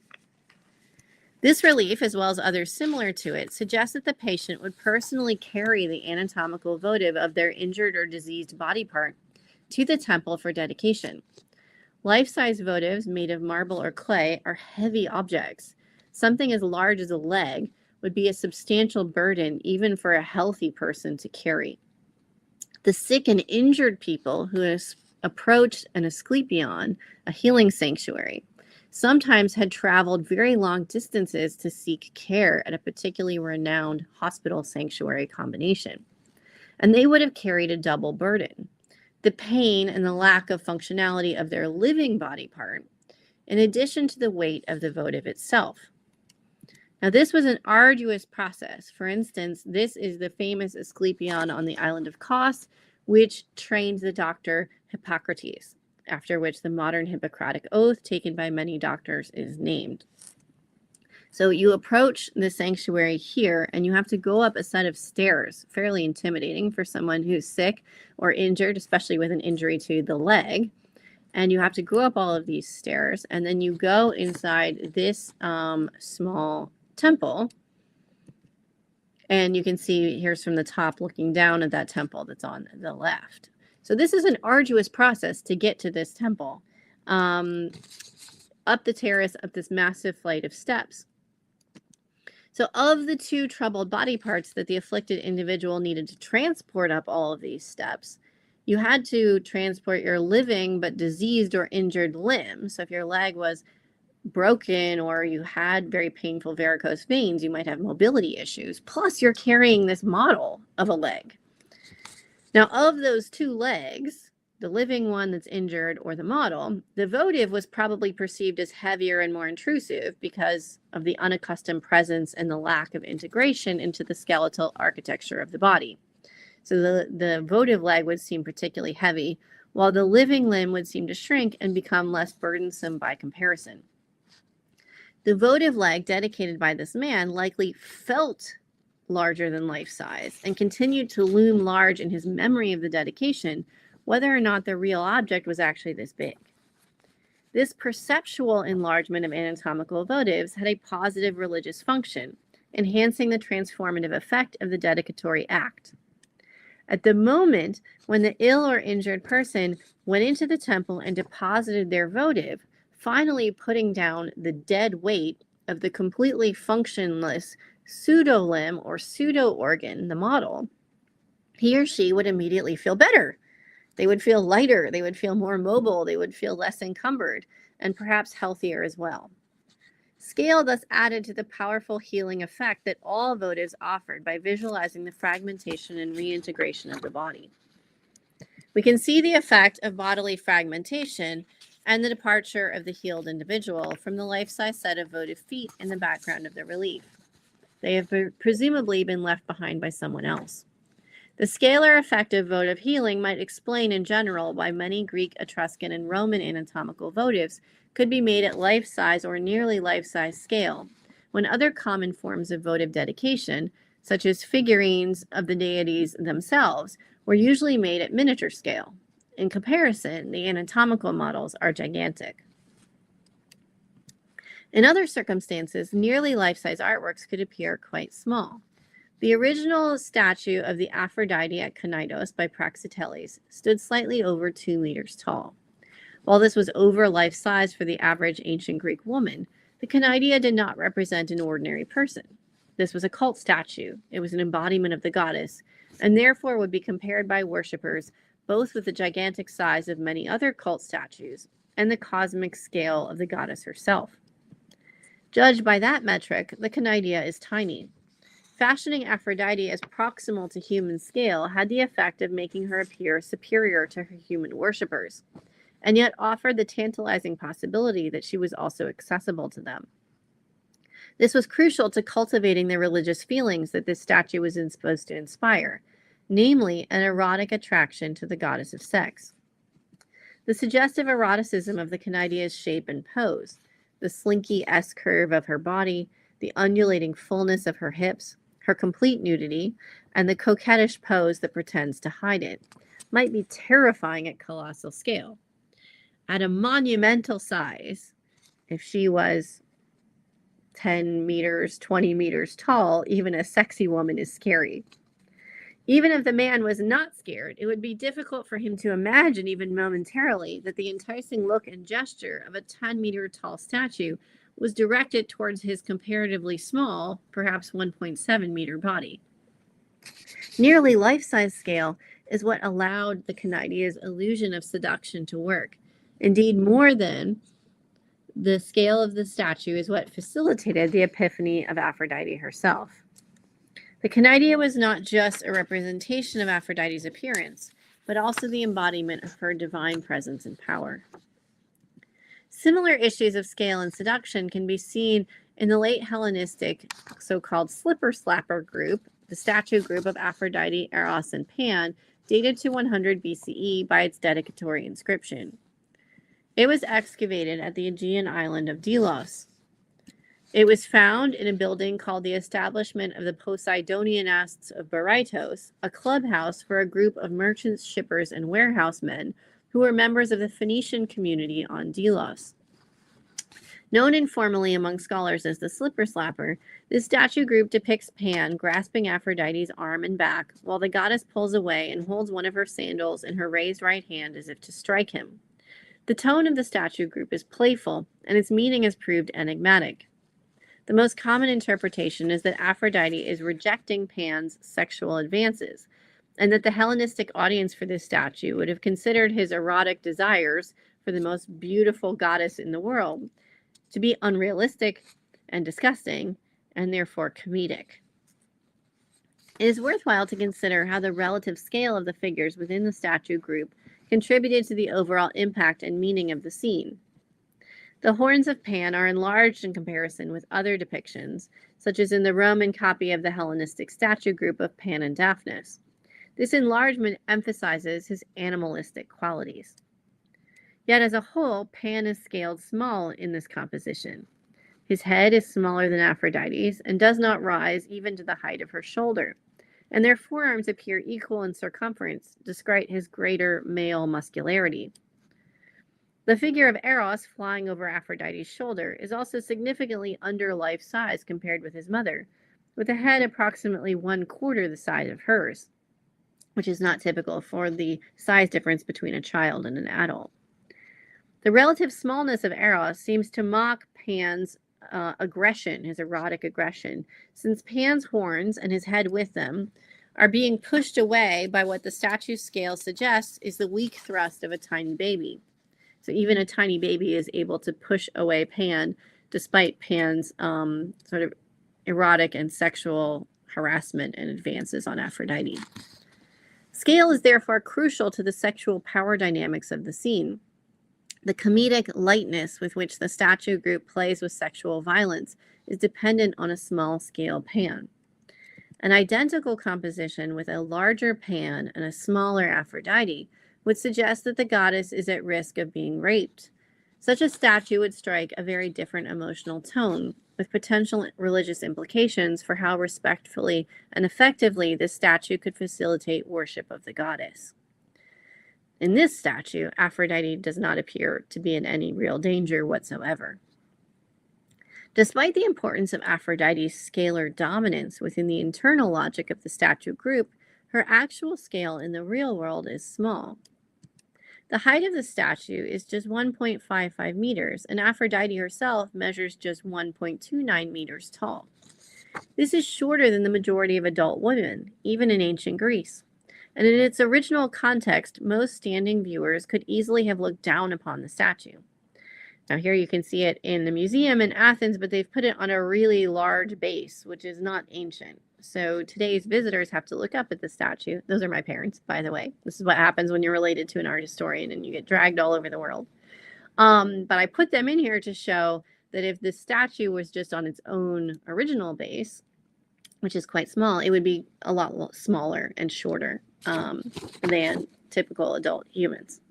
This relief, as well as others similar to it, suggests that the patient would personally carry the anatomical votive of their injured or diseased body part to the temple for dedication. Life-size votives made of marble or clay are heavy objects. Something as large as a leg would be a substantial burden even for a healthy person to carry. The sick and injured people who approached an Asclepion, a healing sanctuary, sometimes had traveled very long distances to seek care at a particularly renowned hospital sanctuary combination. And they would have carried a double burden: the pain and the lack of functionality of their living body part, in addition to the weight of the votive itself. Now, this was an arduous process. For instance, this is the famous Asclepion on the island of Kos, which trained the doctor Hippocrates, after which the modern Hippocratic Oath, taken by many doctors, is named. So you approach the sanctuary here, and you have to go up a set of stairs, fairly intimidating for someone who's sick or injured, especially with an injury to the leg. And you have to go up all of these stairs, and then you go inside this small temple, and you can see here's from the top looking down at that temple that's on the left. So this is an arduous process to get to this temple. up the terrace, up this massive flight of steps. So of the two troubled body parts that the afflicted individual needed to transport up all of these steps, you had to transport your living but diseased or injured limb. So if your leg was broken or you had very painful varicose veins, you might have mobility issues. Plus, you're carrying this model of a leg. Now, of those two legs, the living one that's injured or the model, the votive was probably perceived as heavier and more intrusive because of the unaccustomed presence and the lack of integration into the skeletal architecture of the body. So the votive leg would seem particularly heavy, while the living limb would seem to shrink and become less burdensome by comparison. The votive leg dedicated by this man likely felt larger than life size and continued to loom large in his memory of the dedication, whether or not the real object was actually this big. This perceptual enlargement of anatomical votives had a positive religious function, enhancing the transformative effect of the dedicatory act. At the moment when the ill or injured person went into the temple and deposited their votive, finally putting down the dead weight of the completely functionless pseudo-limb or pseudo-organ, the model, he or she would immediately feel better. They would feel lighter, they would feel more mobile, they would feel less encumbered, and perhaps healthier as well. Scale thus added to the powerful healing effect that all votives offered by visualizing the fragmentation and reintegration of the body. We can see the effect of bodily fragmentation and the departure of the healed individual from the life-size set of votive feet in the background of the relief. They have presumably been left behind by someone else. The scalar effect of votive healing might explain in general why many Greek, Etruscan, and Roman anatomical votives could be made at life-size or nearly life-size scale, when other common forms of votive dedication, such as figurines of the deities themselves, were usually made at miniature scale. In comparison, the anatomical models are gigantic. In other circumstances, nearly life-size artworks could appear quite small. The original statue of the Aphrodite at Cnidus by Praxiteles stood slightly over 2 meters tall. While this was over life-size for the average ancient Greek woman, the Cnidia did not represent an ordinary person. This was a cult statue. It was an embodiment of the goddess, and therefore would be compared by worshippers both with the gigantic size of many other cult statues and the cosmic scale of the goddess herself. Judged by that metric, the Cnidia is tiny. Fashioning Aphrodite as proximal to human scale had the effect of making her appear superior to her human worshippers, and yet offered the tantalizing possibility that she was also accessible to them. This was crucial to cultivating the religious feelings that this statue was supposed to inspire, namely an erotic attraction to the goddess of sex. The suggestive eroticism of the Cnidia's shape and pose, the slinky S-curve of her body, the undulating fullness of her hips, her complete nudity, and the coquettish pose that pretends to hide it, might be terrifying at colossal scale. At a monumental size, if she was 10 meters, 20 meters tall, even a sexy woman is scary. Even if the man was not scared, it would be difficult for him to imagine, even momentarily, that the enticing look and gesture of a 10-meter tall statue was directed towards his comparatively small, perhaps 1.7-meter body. Nearly life-size scale is what allowed the Cnidia's illusion of seduction to work. Indeed, more than the scale of the statue is what facilitated the epiphany of Aphrodite herself. The Cnidia was not just a representation of Aphrodite's appearance, but also the embodiment of her divine presence and power. Similar issues of scale and seduction can be seen in the late Hellenistic so-called slipper slapper group, the statue group of Aphrodite, Eros, and Pan, dated to 100 BCE by its dedicatory inscription. It was excavated at the Aegean island of Delos. It was found in a building called the Establishment of the Poseidonianists of Berytos, a clubhouse for a group of merchants, shippers, and warehousemen who were members of the Phoenician community on Delos. Known informally among scholars as the slipper slapper, this statue group depicts Pan grasping Aphrodite's arm and back while the goddess pulls away and holds one of her sandals in her raised right hand as if to strike him. The tone of the statue group is playful, and its meaning is proved enigmatic. The most common interpretation is that Aphrodite is rejecting Pan's sexual advances, and that the Hellenistic audience for this statue would have considered his erotic desires for the most beautiful goddess in the world to be unrealistic and disgusting, and therefore comedic. It is worthwhile to consider how the relative scale of the figures within the statue group contributed to the overall impact and meaning of the scene. The horns of Pan are enlarged in comparison with other depictions, such as in the Roman copy of the Hellenistic statue group of Pan and Daphnis. This enlargement emphasizes his animalistic qualities. Yet as a whole, Pan is scaled small in this composition. His head is smaller than Aphrodite's and does not rise even to the height of her shoulder, and their forearms appear equal in circumference despite his greater male muscularity. The figure of Eros flying over Aphrodite's shoulder is also significantly under life size compared with his mother, with a head approximately 1/4 the size of hers, which is not typical for the size difference between a child and an adult. The relative smallness of Eros seems to mock Pan's aggression, his erotic aggression, since Pan's horns and his head with them are being pushed away by what the statue's scale suggests is the weak thrust of a tiny baby. So even a tiny baby is able to push away Pan, despite Pan's sort of erotic and sexual harassment and advances on Aphrodite. Scale is therefore crucial to the sexual power dynamics of the scene. The comedic lightness with which the statue group plays with sexual violence is dependent on a small scale Pan. An identical composition with a larger Pan and a smaller Aphrodite would suggest that the goddess is at risk of being raped. Such a statue would strike a very different emotional tone, with potential religious implications for how respectfully and effectively this statue could facilitate worship of the goddess. In this statue, Aphrodite does not appear to be in any real danger whatsoever. Despite the importance of Aphrodite's scalar dominance within the internal logic of the statue group, her actual scale in the real world is small. The height of the statue is just 1.55 meters, and Aphrodite herself measures just 1.29 meters tall. This is shorter than the majority of adult women, even in ancient Greece. And in its original context, most standing viewers could easily have looked down upon the statue. Now here you can see it in the museum in Athens, but they've put it on a really large base, which is not ancient. So today's visitors have to look up at the statue. Those are my parents, by the way. This is what happens when you're related to an art historian and you get dragged all over the world. But I put them in here to show that if the statue was just on its own original base, which is quite small, it would be a lot smaller and shorter than typical adult humans.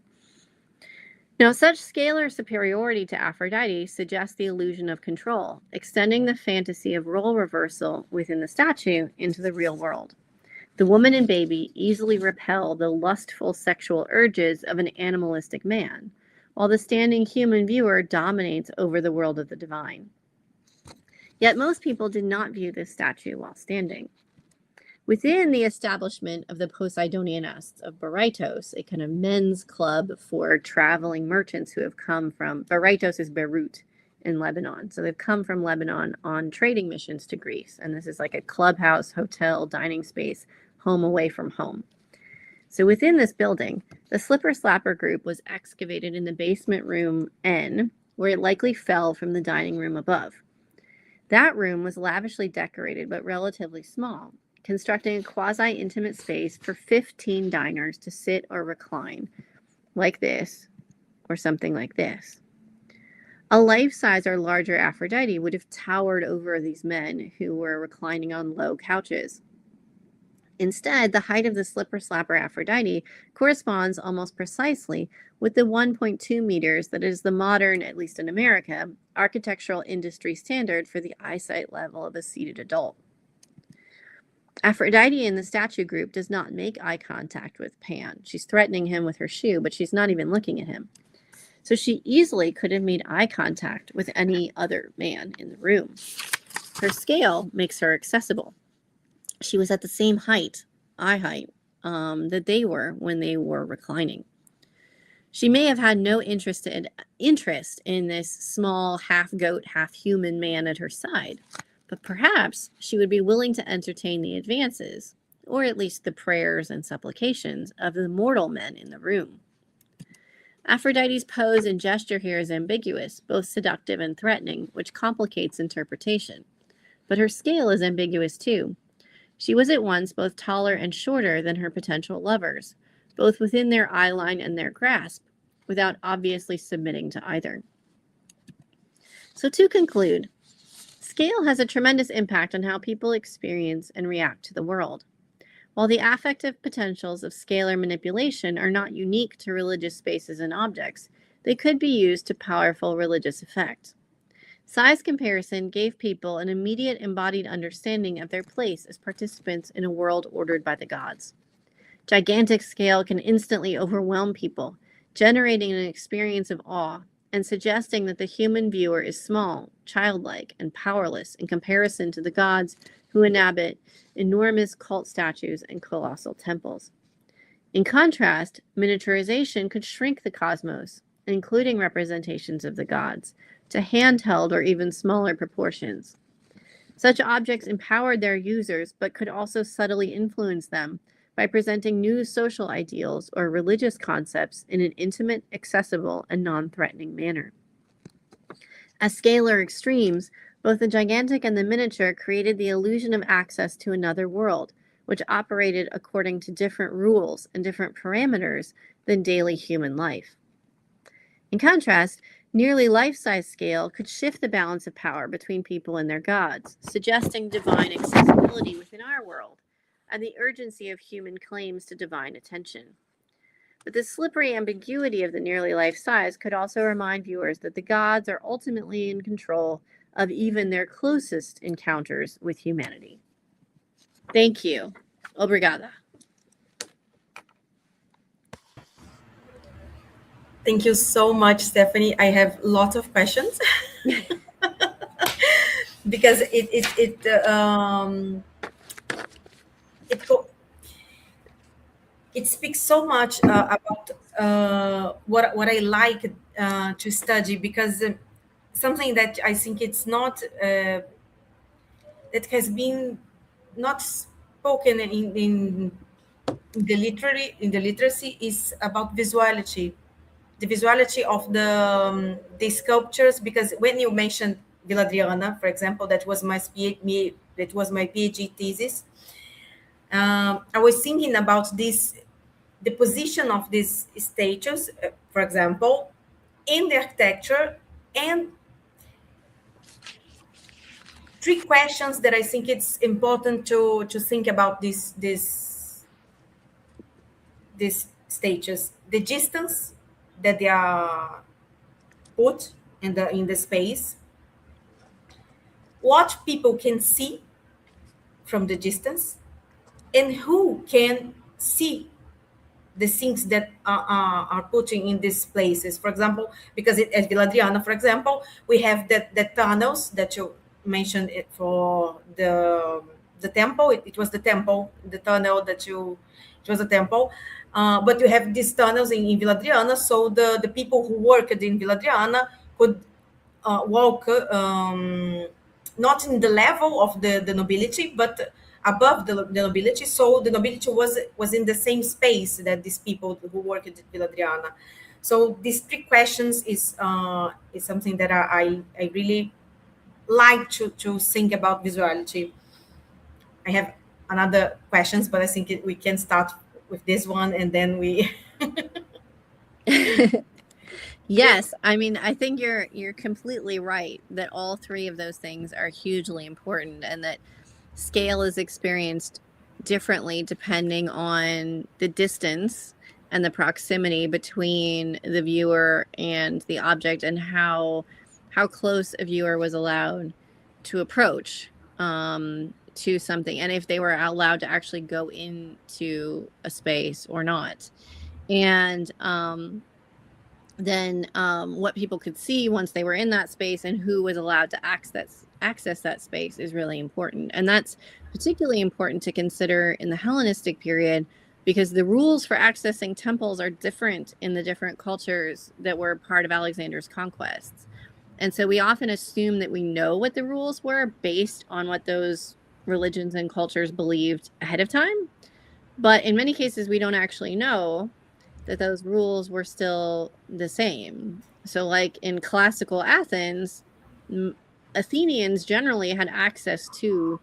Now, such scalar superiority to Aphrodite suggests the illusion of control, extending the fantasy of role reversal within the statue into the real world. The woman and baby easily repel the lustful sexual urges of an animalistic man, while the standing human viewer dominates over the world of the divine. Yet most people did not view this statue while standing. Within the establishment of the Poseidonianists of Berytos, a kind of men's club for traveling merchants who have come from, Berytos is Beirut in Lebanon. So they've come from Lebanon on trading missions to Greece. And this is like a clubhouse, hotel, dining space, home away from home. So within this building, the Slipper Slapper group was excavated in the basement room N, where it likely fell from the dining room above. That room was lavishly decorated, but relatively small, constructing a quasi-intimate space for 15 diners to sit or recline, like this, or something like this. A life-size or larger Aphrodite would have towered over these men who were reclining on low couches. Instead, the height of the Slipper Slapper Aphrodite corresponds almost precisely with the 1.2 meters that is the modern, at least in America, architectural industry standard for the eyesight level of a seated adult. Aphrodite in the statue group does not make eye contact with Pan. She's threatening him with her shoe, but she's not even looking at him. So she easily could have made eye contact with any other man in the room. Her scale makes her accessible. She was at the same height, eye height, that they were when they were reclining. She may have had no interest in this small half-goat, half-human man at her side, but perhaps she would be willing to entertain the advances, or at least the prayers and supplications, of the mortal men in the room. Aphrodite's pose and gesture here is ambiguous, both seductive and threatening, which complicates interpretation. But her scale is ambiguous too. She was at once both taller and shorter than her potential lovers, both within their eye line and their grasp, without obviously submitting to either. So to conclude, scale has a tremendous impact on how people experience and react to the world. While the affective potentials of scalar manipulation are not unique to religious spaces and objects, they could be used to powerful religious effect. Size comparison gave people an immediate embodied understanding of their place as participants in a world ordered by the gods. Gigantic scale can instantly overwhelm people, generating an experience of awe and suggesting that the human viewer is small, childlike, and powerless in comparison to the gods who inhabit enormous cult statues and colossal temples. In contrast, miniaturization could shrink the cosmos, including representations of the gods, to handheld or even smaller proportions. Such objects empowered their users, but could also subtly influence them by presenting new social ideals or religious concepts in an intimate, accessible, and non-threatening manner. As scalar extremes, both the gigantic and the miniature created the illusion of access to another world, which operated according to different rules and different parameters than daily human life. In contrast, nearly life-size scale could shift the balance of power between people and their gods, suggesting divine accessibility within our world and the urgency of human claims to divine attention. But the slippery ambiguity of the nearly life-size could also remind viewers that the gods are ultimately in control of even their closest encounters with humanity. Thank you. Obrigada. Thank you so much, Stephanie. I have lots of questions because it speaks so much about what I like to study, because something that I think it's not that has been not spoken in the literacy is about visuality, the visuality of the sculptures. Because when you mentioned Villa Adriana, for example, that was my PhD thesis. I was thinking about this, the position of these statues, for example, in the architecture, and three questions that I think it's important to think about these statues: the distance that they are put in the space, what people can see from the distance, and who can see the things that are putting in these places. For example, because at Villa Adriana, for example, we have the tunnels that you mentioned it for the temple. It was the temple, the tunnel that it was a temple. But you have these tunnels in Villa Adriana, so the people who worked in Villa Adriana could walk not in the level of the nobility, but above the nobility. So the nobility was in the same space that these people who worked at Villa Adriana. So these three questions is something that I really like to think about visuality. I have another questions, but I think we can start with this one, and then we Yes, I mean, I think you're completely right that all three of those things are hugely important, and that scale is experienced differently depending on the distance and the proximity between the viewer and the object, and how close a viewer was allowed to approach to something, and if they were allowed to actually go into a space or not. And then what people could see once they were in that space, and who was allowed to access that space, is really important. And that's particularly important to consider in the Hellenistic period, because the rules for accessing temples are different in the different cultures that were part of Alexander's conquests. And so we often assume that we know what the rules were based on what those religions and cultures believed ahead of time. But in many cases, we don't actually know that those rules were still the same. So like in classical Athens, Athenians generally had access to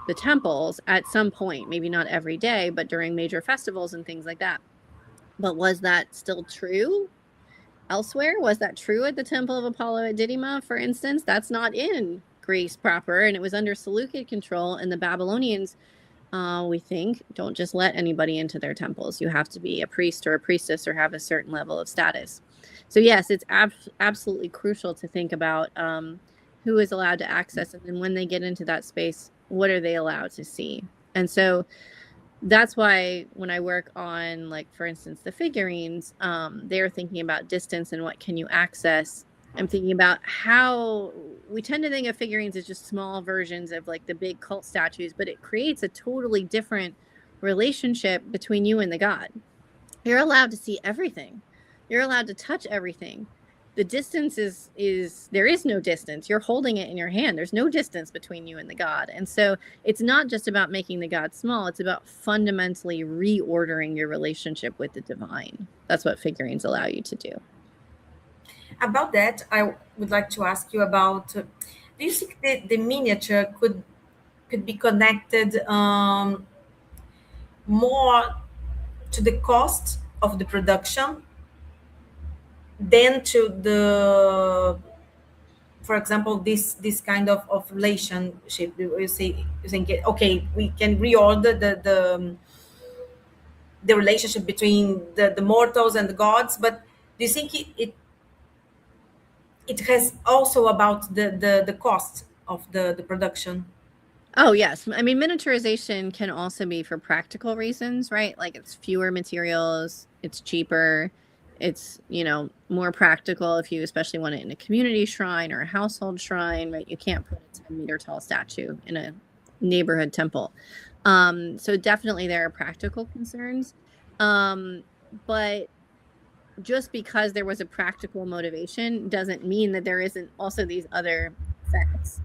the temples at some point, maybe not every day, but during major festivals and things like that. But was that still true elsewhere? Was that true at the Temple of Apollo at Didyma, for instance? That's not in Greece proper, and it was under Seleucid control, and the Babylonians, we think, don't just let anybody into their temples. You have to be a priest or a priestess or have a certain level of status. So yes, it's absolutely crucial to think about who is allowed to access, and then when they get into that space, what are they allowed to see? And so that's why when I work on, like, for instance, the figurines, they're thinking about distance and what can you access. I'm thinking about how we tend to think of figurines as just small versions of like the big cult statues, but it creates a totally different relationship between you and the god. You're allowed to see everything. You're allowed to touch everything. The distance is there is no distance. You're holding it in your hand. There's no distance between you and the god. And so it's not just about making the god small. It's about fundamentally reordering your relationship with the divine. That's what figurines allow you to do. About that, I would like to ask you about, do you think the miniature could be connected more to the cost of the production than to the, for example, this kind of relationship? You think, okay, we can reorder the relationship between the mortals and the gods, but do you think it has also about the cost of the production? Oh, yes. I mean, miniaturization can also be for practical reasons, right? Like it's fewer materials, it's cheaper, it's, more practical if you especially want it in a community shrine or a household shrine, right? You can't put a 10-meter tall statue in a neighborhood temple. So definitely there are practical concerns. But just because there was a practical motivation doesn't mean that there isn't also these other effects.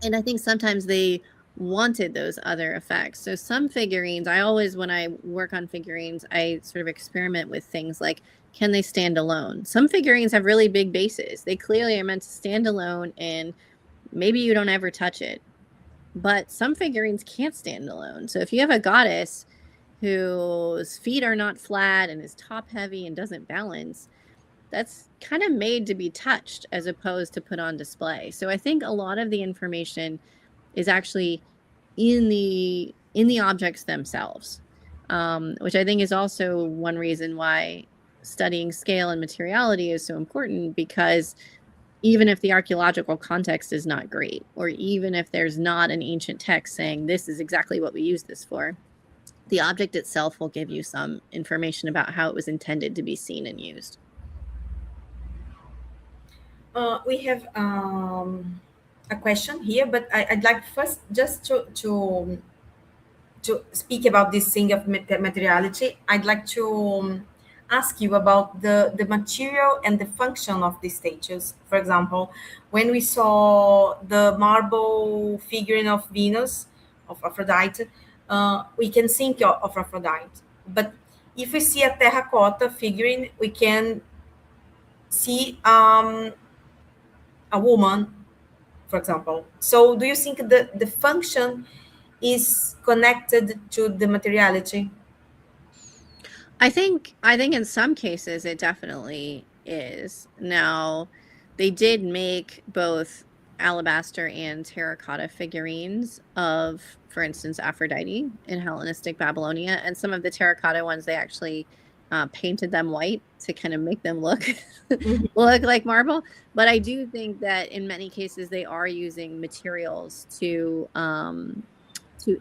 And I think sometimes they wanted those other effects. So some figurines, when I work on figurines, I sort of experiment with things like, can they stand alone? Some figurines have really big bases. They clearly are meant to stand alone, and maybe you don't ever touch it. But some figurines can't stand alone. So if you have a goddess whose feet are not flat and is top heavy and doesn't balance, that's kind of made to be touched as opposed to put on display. So I think a lot of the information is actually in the objects themselves, which I think is also one reason why studying scale and materiality is so important, because even if the archaeological context is not great, or even if there's not an ancient text saying this is exactly what we use this for, the object itself will give you some information about how it was intended to be seen and used. We have a question here, but I'd like first just to speak about this thing of materiality. I'd like to ask you about the material and the function of these statues. For example, when we saw the marble figurine of Venus, of Aphrodite, we can think of Aphrodite. But if we see a terracotta figurine, we can see a woman, for example. So do you think the function is connected to the materiality? I think in some cases it definitely is. Now, they did make both alabaster and terracotta figurines of, for instance, Aphrodite in Hellenistic Babylonia, and some of the terracotta ones, they actually painted them white to kind of make them look like marble. But I do think that in many cases they are using materials to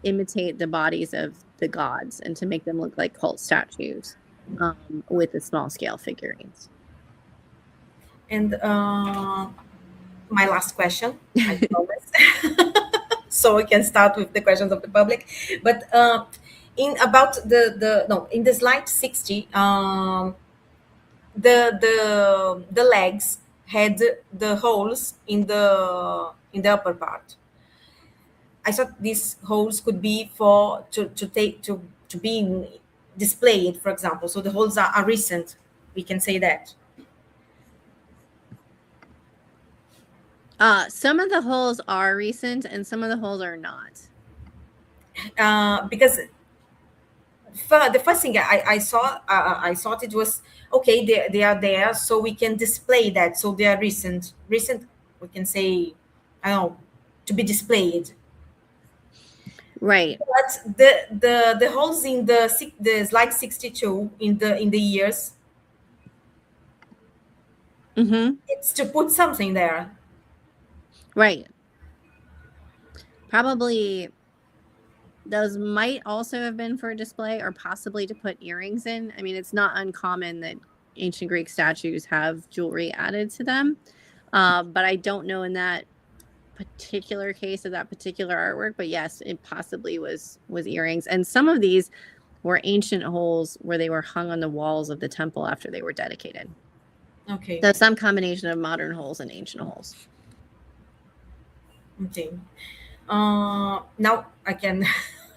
imitate the bodies of the gods and to make them look like cult statues with the small scale figurines. And my last question, I promise. So we can start with the questions of the public. But In about the no, in the slide 60, the legs had the holes in the upper part. I thought these holes could be for to be displayed, for example. So the holes are recent. We can say that. Some of the holes are recent and some of the holes are not. Because the first thing I saw, I thought it was okay. They are there, so we can display that. So they are recent. Recent, we can say, I don't know, to be displayed. Right. But the holes in the slide 62 in the years, it's to put something there. Right. Probably those might also have been for display or possibly to put earrings in. I mean, it's not uncommon that ancient Greek statues have jewelry added to them. But I don't know in that particular case of that particular artwork, but yes, it possibly was earrings. And some of these were ancient holes where they were hung on the walls of the temple after they were dedicated. Okay. So some combination of modern holes and ancient holes. Okay. Now I can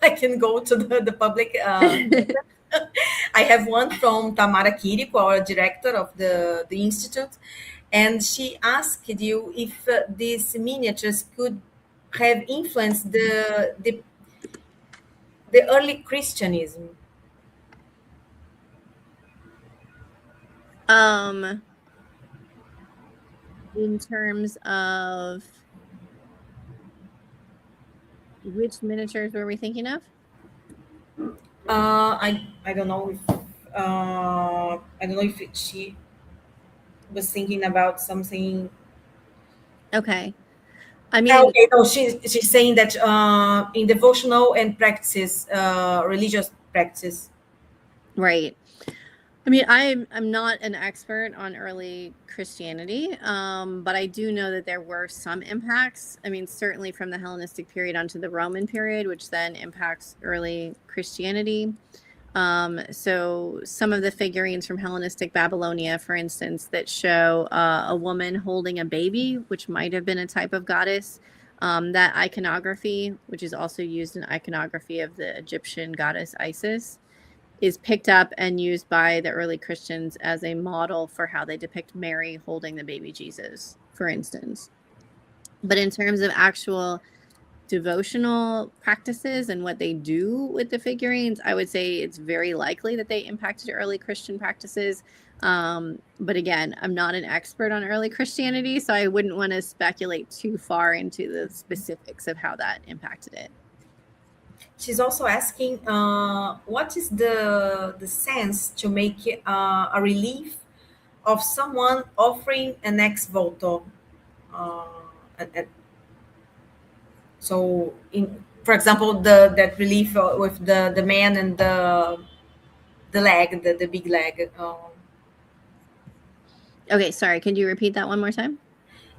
I can go to the public. I have one from Tamara Kiriko, our director of the institute, and she asked you if these miniatures could have influenced the early Christianism. In terms of which miniatures were we thinking of? I don't know if she was thinking about something. Okay. I mean, okay, no, she's saying that in devotional and practices, religious practice. Right. I mean, I'm not an expert on early Christianity, but I do know that there were some impacts. I mean, certainly from the Hellenistic period onto the Roman period, which then impacts early Christianity. So some of the figurines from Hellenistic Babylonia, for instance, that show a woman holding a baby, which might have been a type of goddess. That iconography, which is also used in iconography of the Egyptian goddess Isis, is picked up and used by the early Christians as a model for how they depict Mary holding the baby Jesus, for instance. But in terms of actual devotional practices and what they do with the figurines, I would say it's very likely that they impacted early Christian practices. But again, I'm not an expert on early Christianity, so I wouldn't want to speculate too far into the specifics of how that impacted it. She's also asking, what is the sense to make a relief of someone offering an ex voto? So, for example, that relief with the man and the leg, the big leg. Okay, sorry. Can you repeat that one more time?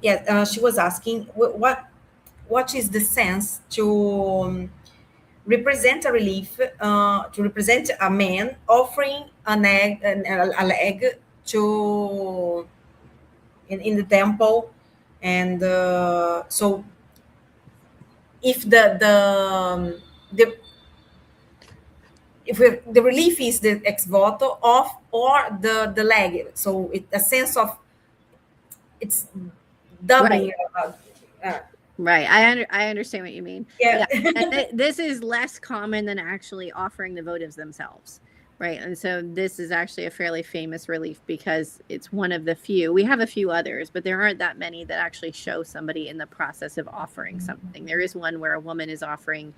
Yeah, she was asking what is the sense to represent a relief, to represent a man offering a leg to in the temple, and so if the the relief is the ex voto of or the leg, so a sense of it's doubling. Right. I understand what you mean. Yeah. And this is less common than actually offering the votives themselves. Right. And so this is actually a fairly famous relief because it's one of the few. We have a few others, but there aren't that many that actually show somebody in the process of offering something. There is one where a woman is offering,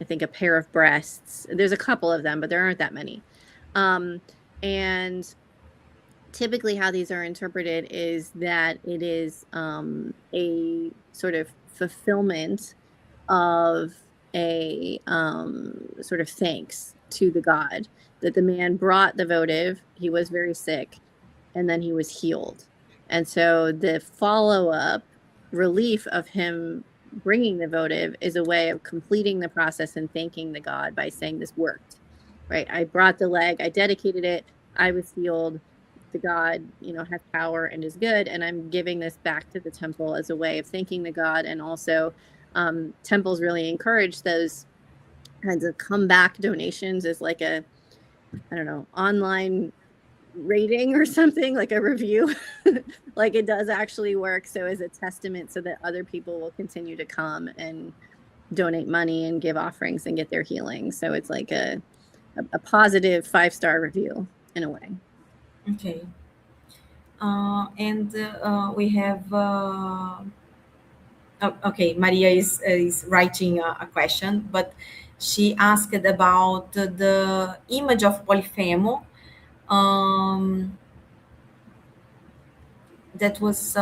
I think, a pair of breasts. There's a couple of them, but there aren't that many. And typically how these are interpreted is that it is a sort of fulfillment of a sort of thanks to the god, that the man brought the votive, he was very sick, and then he was healed. And so the follow-up relief of him bringing the votive is a way of completing the process and thanking the god by saying this worked, right? I brought the leg, I dedicated it, I was healed. The god, has power and is good, and I'm giving this back to the temple as a way of thanking the god. And also, temples really encourage those kinds of comeback donations as like a, online rating or something, like a review. Like it does actually work, so as a testament, so that other people will continue to come and donate money and give offerings and get their healing. So it's like a positive 5-star review in a way. Okay. And we have okay, Maria is writing a question, but she asked about the image of Polyphemo. That was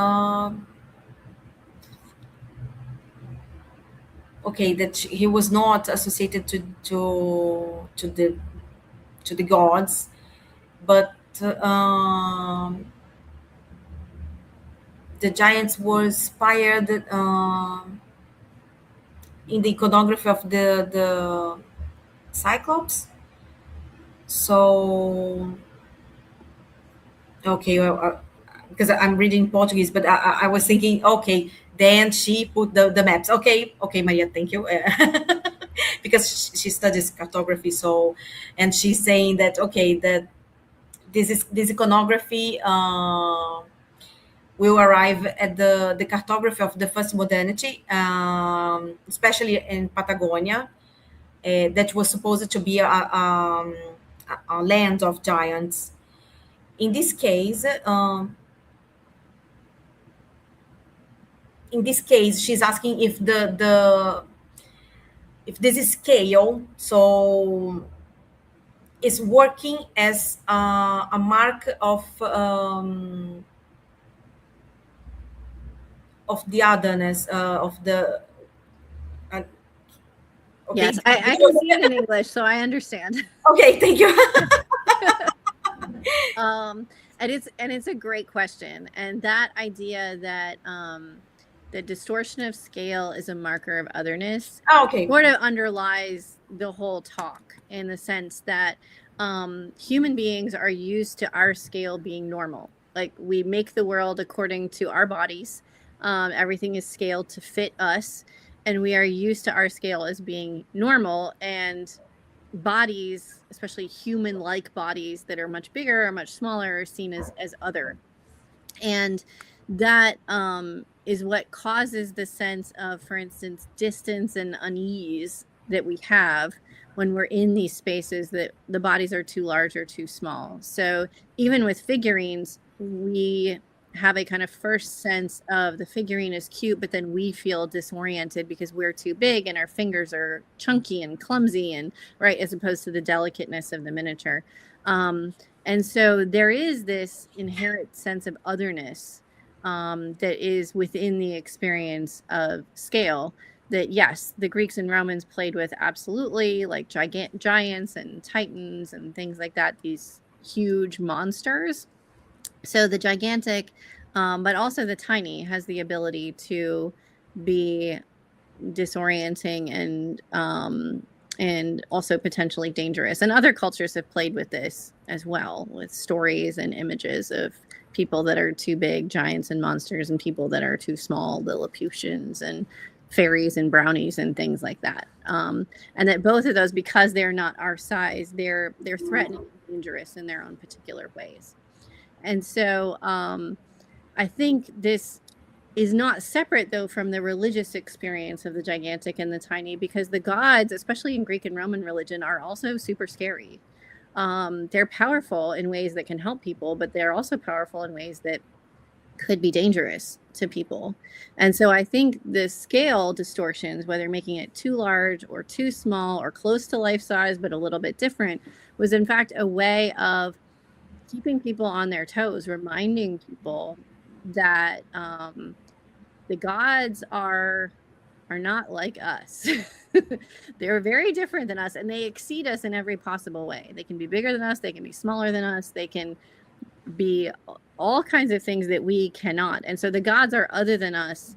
okay, that he was not associated to the gods, but the giants were inspired in the iconography of the Cyclops. So okay, well, because I'm reading Portuguese, but I was thinking, okay, then she put the maps. Okay, Maria, thank you. Because she studies cartography, so, and she's saying that, okay, that this iconography will arrive at the cartography of the first modernity, especially in Patagonia, that was supposed to be a land of giants. In this case, she's asking if if this scale so is working as a mark of the otherness of the. Okay. Yes, I can see it in English, so I understand. Okay, thank you. And it's a great question, and that idea that the distortion of scale is a marker of otherness sort of underlies the whole talk, in the sense that human beings are used to our scale being normal. Like, we make the world according to our bodies. Everything is scaled to fit us, and we are used to our scale as being normal. And bodies, especially human-like bodies that are much bigger or much smaller, are seen as other. And that is what causes the sense of, for instance, distance and unease that we have when we're in these spaces that the bodies are too large or too small. So even with figurines, we have a kind of first sense of the figurine is cute, but then we feel disoriented because we're too big and our fingers are chunky and clumsy, and right, as opposed to the delicateness of the miniature. And so there is this inherent sense of otherness that is within the experience of scale that, yes, the Greeks and Romans played with, absolutely, like giants and titans and things like that, these huge monsters. So the gigantic, but also the tiny, has the ability to be disorienting and also potentially dangerous. And other cultures have played with this as well, with stories and images of people that are too big, giants and monsters, and people that are too small, Lilliputians and fairies and brownies and things like that. And that both of those, because they're not our size, they're threatening and dangerous in their own particular ways. And so I think this is not separate, though, from the religious experience of the gigantic and the tiny, because the gods, especially in Greek and Roman religion, are also super scary. They're powerful in ways that can help people, but they're also powerful in ways that could be dangerous to people. And so I think the scale distortions, whether making it too large or too small or close to life size but a little bit different, was in fact a way of keeping people on their toes, reminding people that the gods are not like us. They're very different than us, and they exceed us in every possible way. They can be bigger than us, they can be smaller than us, they can be all kinds of things that we cannot. And so the gods are other than us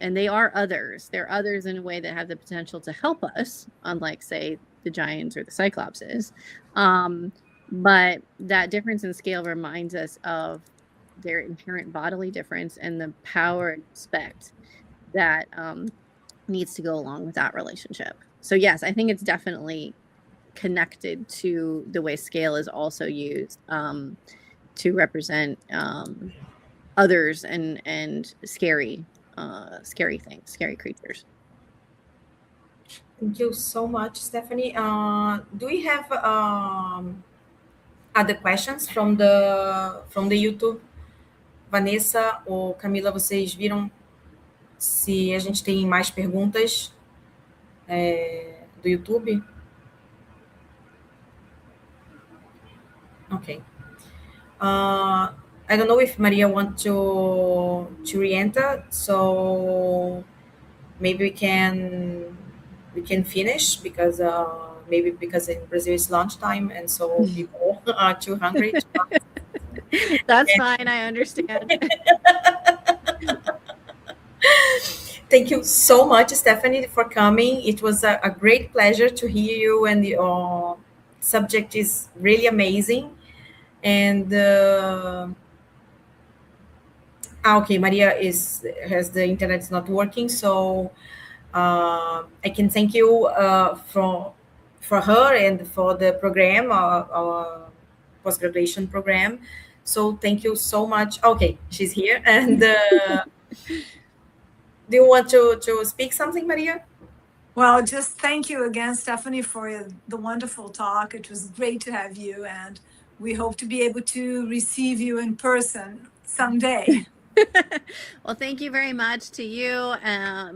and they are others. They're others in a way that have the potential to help us, unlike, say, the giants or the cyclopses. But that difference in scale reminds us of their inherent bodily difference and the power and respect that needs to go along with that relationship. So yes, I think it's definitely connected to the way scale is also used to represent others and scary things, scary creatures. Thank you so much, Stephanie. Do we have other questions from the YouTube? Vanessa ou Camila, vocês viram se a gente tem mais perguntas do YouTube? Okay. I don't know if Maria wants to re-enter, so maybe we can finish because because in Brazil it's lunchtime and so people are too hungry. That's fine, I understand. Thank you so much, Stephanie, for coming. It was a great pleasure to hear you, and the subject is really amazing. And okay, Maria has the internet's not working, so I can thank you for her and for the program, our post-graduation program. So thank you so much. Okay, she's here. And do you want to speak something, Maria? Well, just thank you again, Stephanie, for the wonderful talk. It was great to have you, and we hope to be able to receive you in person someday. Well, thank you very much to you,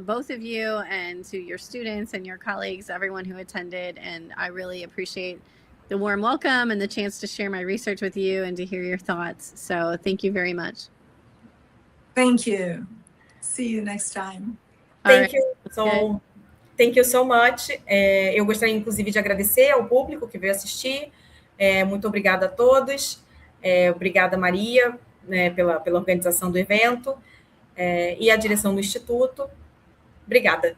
both of you, and to your students and your colleagues, everyone who attended. And I really appreciate the warm welcome and the chance to share my research with you and to hear your thoughts. So thank you very much. Thank you. See you next time. Thank you. So, thank you so much. Eu gostaria, inclusive, de agradecer ao público que veio assistir. Muito obrigada a todos. Obrigada, Maria, pela organização do evento, e a direção do Instituto. Obrigada.